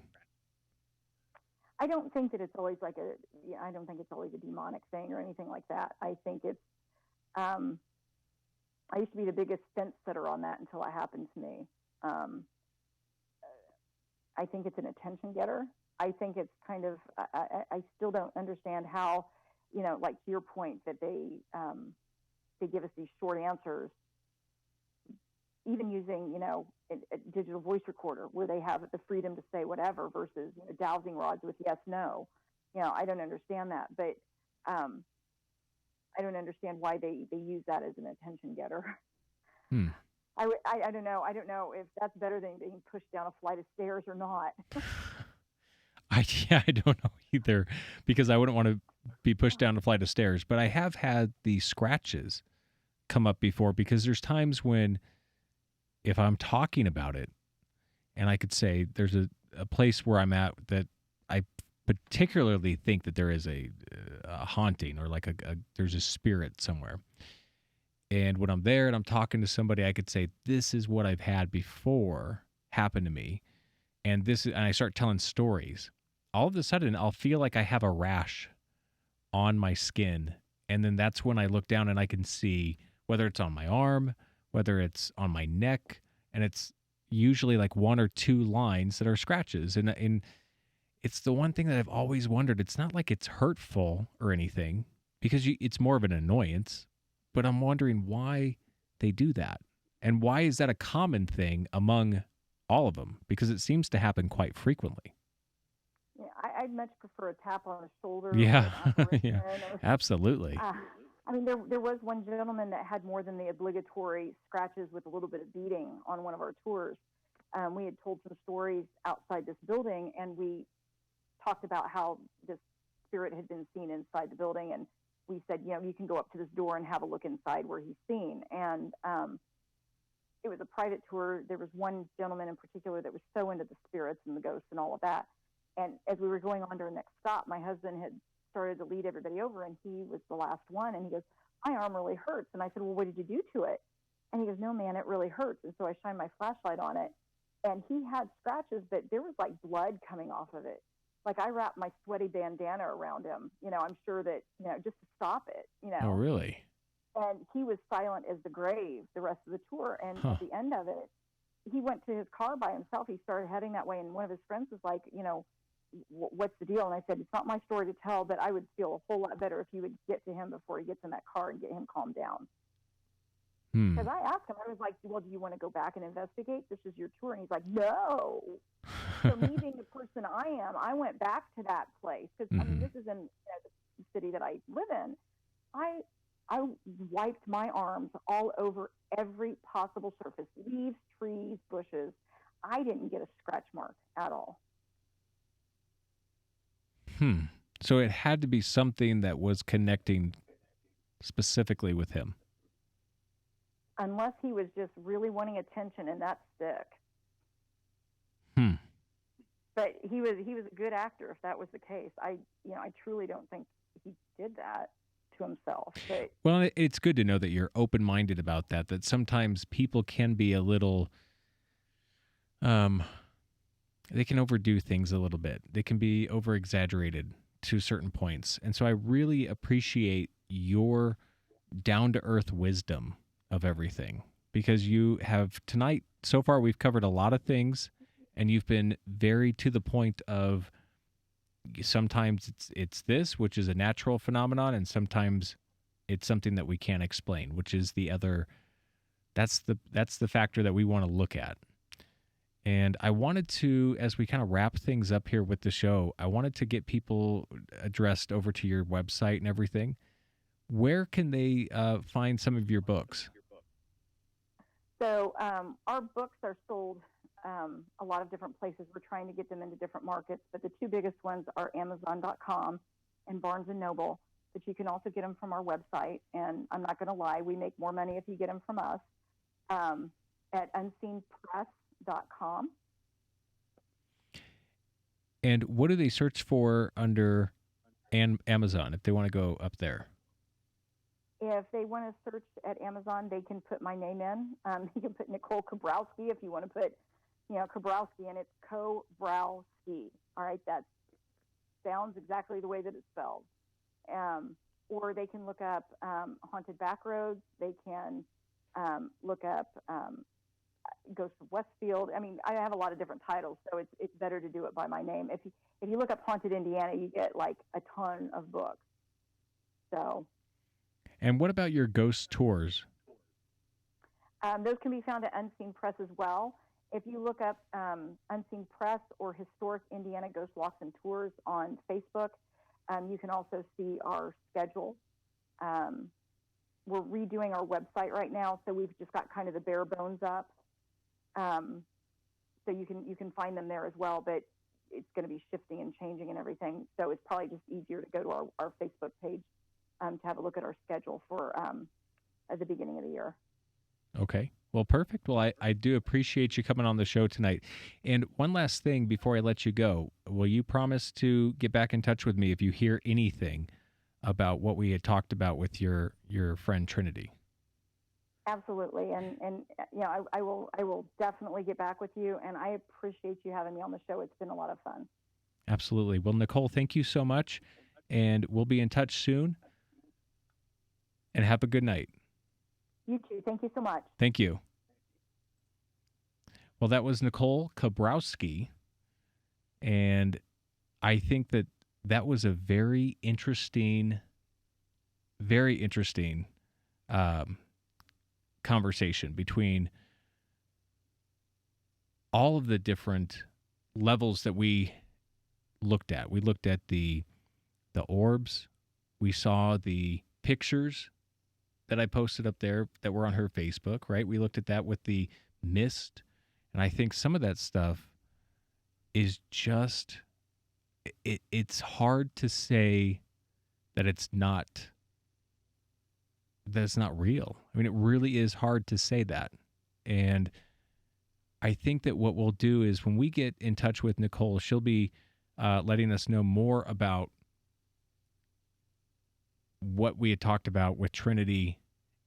I don't think that it's always I don't think it's always a demonic thing or anything like that. I think it's, I used to be the biggest fence sitter on that until it happened to me. I think it's an attention getter. I think it's kind of, I still don't understand how, like to your point, that they give us these short answers, even using, a digital voice recorder where they have the freedom to say whatever versus dowsing rods with yes, no. I don't understand that, but I don't understand why they use that as an attention getter. I don't know. I don't know if that's better than being pushed down a flight of stairs or not. I don't know either, because I wouldn't want to be pushed down a flight of stairs. But I have had the scratches come up before, because there's times when, if I'm talking about it, and I could say there's a place where I'm at that I particularly think that there is a haunting, or like there's a spirit somewhere. And when I'm there and I'm talking to somebody, I could say, this is what I've had before happen to me. And I start telling stories. All of a sudden, I'll feel like I have a rash on my skin. And then that's when I look down and I can see whether it's on my arm, whether it's on my neck. And it's usually like one or two lines that are scratches. And it's the one thing that I've always wondered. It's not like it's hurtful or anything, because it's more of an annoyance. But I'm wondering why they do that. And why is that a common thing among all of them? Because it seems to happen quite frequently. Yeah, I'd much prefer a tap on the shoulder. Yeah, yeah, absolutely. I mean, there was one gentleman that had more than the obligatory scratches with a little bit of beating on one of our tours. We had told some stories outside this building, and we talked about how this spirit had been seen inside the building. And we said, you can go up to this door and have a look inside where he's seen. And it was a private tour. There was one gentleman in particular that was so into the spirits and the ghosts and all of that. And as we were going on to our next stop, my husband had started to lead everybody over, and he was the last one. And he goes, my arm really hurts. And I said, well, what did you do to it? And he goes, no, man, it really hurts. And so I shined my flashlight on it, and he had scratches, but there was like blood coming off of it. Like, I wrapped my sweaty bandana around him, I'm sure that, just to stop it, Oh, really? And he was silent as the grave the rest of the tour. And Huh. at the end of it, he went to his car by himself. He started heading that way. And one of his friends was like, what's the deal? And I said, it's not my story to tell, but I would feel a whole lot better if you would get to him before he gets in that car and get him calmed down. Because I asked him, I was like, well, do you want to go back and investigate? This is your tour. And he's like, no. So me being the person I am, I went back to that place. Because, I mean, this is in the city that I live in. I wiped my arms all over every possible surface, leaves, trees, bushes. I didn't get a scratch mark at all. So it had to be something that was connecting specifically with him. Unless he was just really wanting attention, and that's sick. But he was a good actor if that was the case. I truly don't think he did that to himself. But well, it's good to know that you're open-minded about that. That sometimes people can be a little, they can overdo things a little bit. They can be over-exaggerated to certain points, and so I really appreciate your down-to-earth wisdom of everything, because you have tonight. So far, we've covered a lot of things, and you've been very to the point of. Sometimes it's this, which is a natural phenomenon, and sometimes it's something that we can't explain, which is the other. That's the factor that we want to look at. And I wanted to, as we kind of wrap things up here with the show, I wanted to get people addressed over to your website and everything. Where can they find some of your books? So our books are sold a lot of different places. We're trying to get them into different markets, but the two biggest ones are Amazon.com and Barnes & Noble, but you can also get them from our website. And I'm not going to lie, we make more money if you get them from us at unseenpress.com. And what do they search for under Amazon if they want to go up there? If they want to search at Amazon, they can put my name in. You can put Nicole Kobrowski if you want to put Kobrowski, and it's Kobrowski. All right, that sounds exactly the way that it's spelled. Or they can look up Haunted Backroads. They can look up Ghost of Westfield. I mean, I have a lot of different titles, so it's better to do it by my name. If you look up Haunted Indiana, you get like a ton of books. So. And what about your ghost tours? Those can be found at Unseen Press as well. If you look up Unseen Press or Historic Indiana Ghost Walks and Tours on Facebook, you can also see our schedule. We're redoing our website right now, so we've just got kind of the bare bones up. So you can find them there as well, but it's going to be shifting and changing and everything. So it's probably just easier to go to our Facebook page to have a look at our schedule for at the beginning of the year. Okay. Well, perfect. Well, I do appreciate you coming on the show tonight. And one last thing before I let you go, will you promise to get back in touch with me if you hear anything about what we had talked about with your friend Trinity? Absolutely. And I will definitely get back with you, and I appreciate you having me on the show. It's been a lot of fun. Absolutely. Well, Nicole, thank you so much, and we'll be in touch soon. And have a good night. You too. Thank you so much. Thank you. Well, that was Nicole Kobrowski, and I think that was a very interesting conversation between all of the different levels that we looked at. We looked at the orbs. We saw the pictures that I posted up there that were on her Facebook, right? We looked at that with the mist. And I think some of that stuff is just, it's hard to say that it's not real. I mean, it really is hard to say that. And I think that what we'll do is when we get in touch with Nicole, she'll be letting us know more about what we had talked about with Trinity,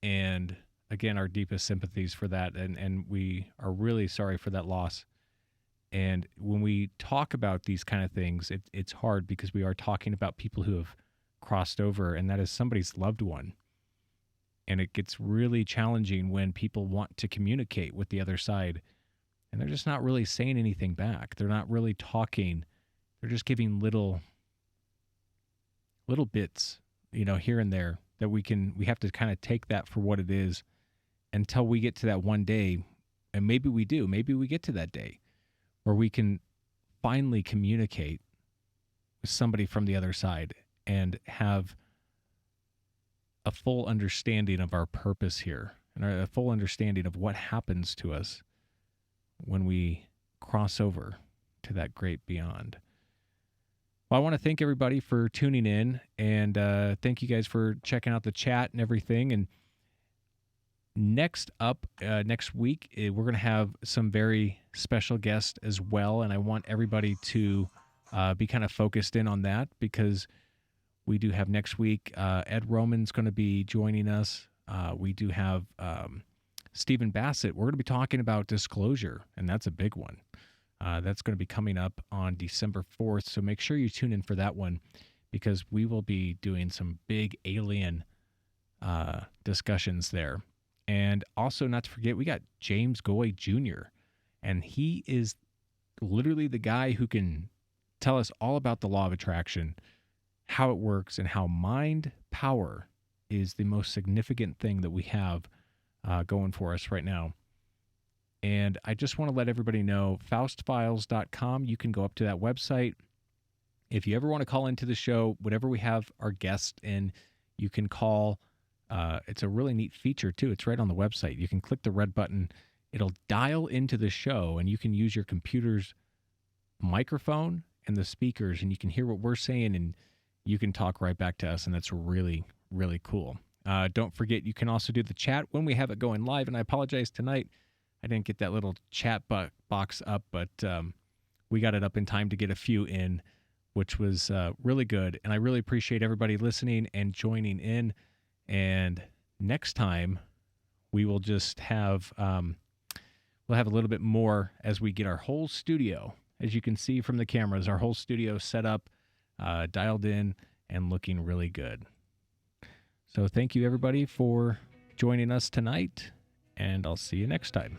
and again, our deepest sympathies for that. And we are really sorry for that loss. And when we talk about these kind of things, it's hard because we are talking about people who have crossed over, and that is somebody's loved one. And it gets really challenging when people want to communicate with the other side and they're just not really saying anything back. They're not really talking. They're just giving little bits, here and there that we have to kind of take that for what it is until we get to that one day. And maybe we do. Maybe we get to that day where we can finally communicate with somebody from the other side and have a full understanding of our purpose here and a full understanding of what happens to us when we cross over to that great beyond. Well, I want to thank everybody for tuning in, and thank you guys for checking out the chat and everything. And next up, next week, we're going to have some very special guests as well, and I want everybody to be kind of focused in on that because we do have next week, Ed Roman's going to be joining us. We do have Stephen Bassett. We're going to be talking about disclosure, and that's a big one. That's going to be coming up on December 4th, so make sure you tune in for that one because we will be doing some big alien discussions there. And also, not to forget, we got James Goy Jr., and he is literally the guy who can tell us all about the law of attraction, how it works, and how mind power is the most significant thing that we have going for us right now. And I just want to let everybody know, faustfiles.com, you can go up to that website. If you ever want to call into the show, whenever we have our guests in, you can call. It's a really neat feature, too. It's right on the website. You can click the red button. It'll dial into the show, and you can use your computer's microphone and the speakers, and you can hear what we're saying, and you can talk right back to us, and that's really, really cool. Don't forget, you can also do the chat when we have it going live, and I apologize tonight. I didn't get that little chat box up, but we got it up in time to get a few in, which was really good, and I really appreciate everybody listening and joining in. And next time, we will just have we'll have a little bit more as we get our whole studio, as you can see from the cameras, our whole studio set up, dialed in, and looking really good. So thank you, everybody, for joining us tonight, and I'll see you next time.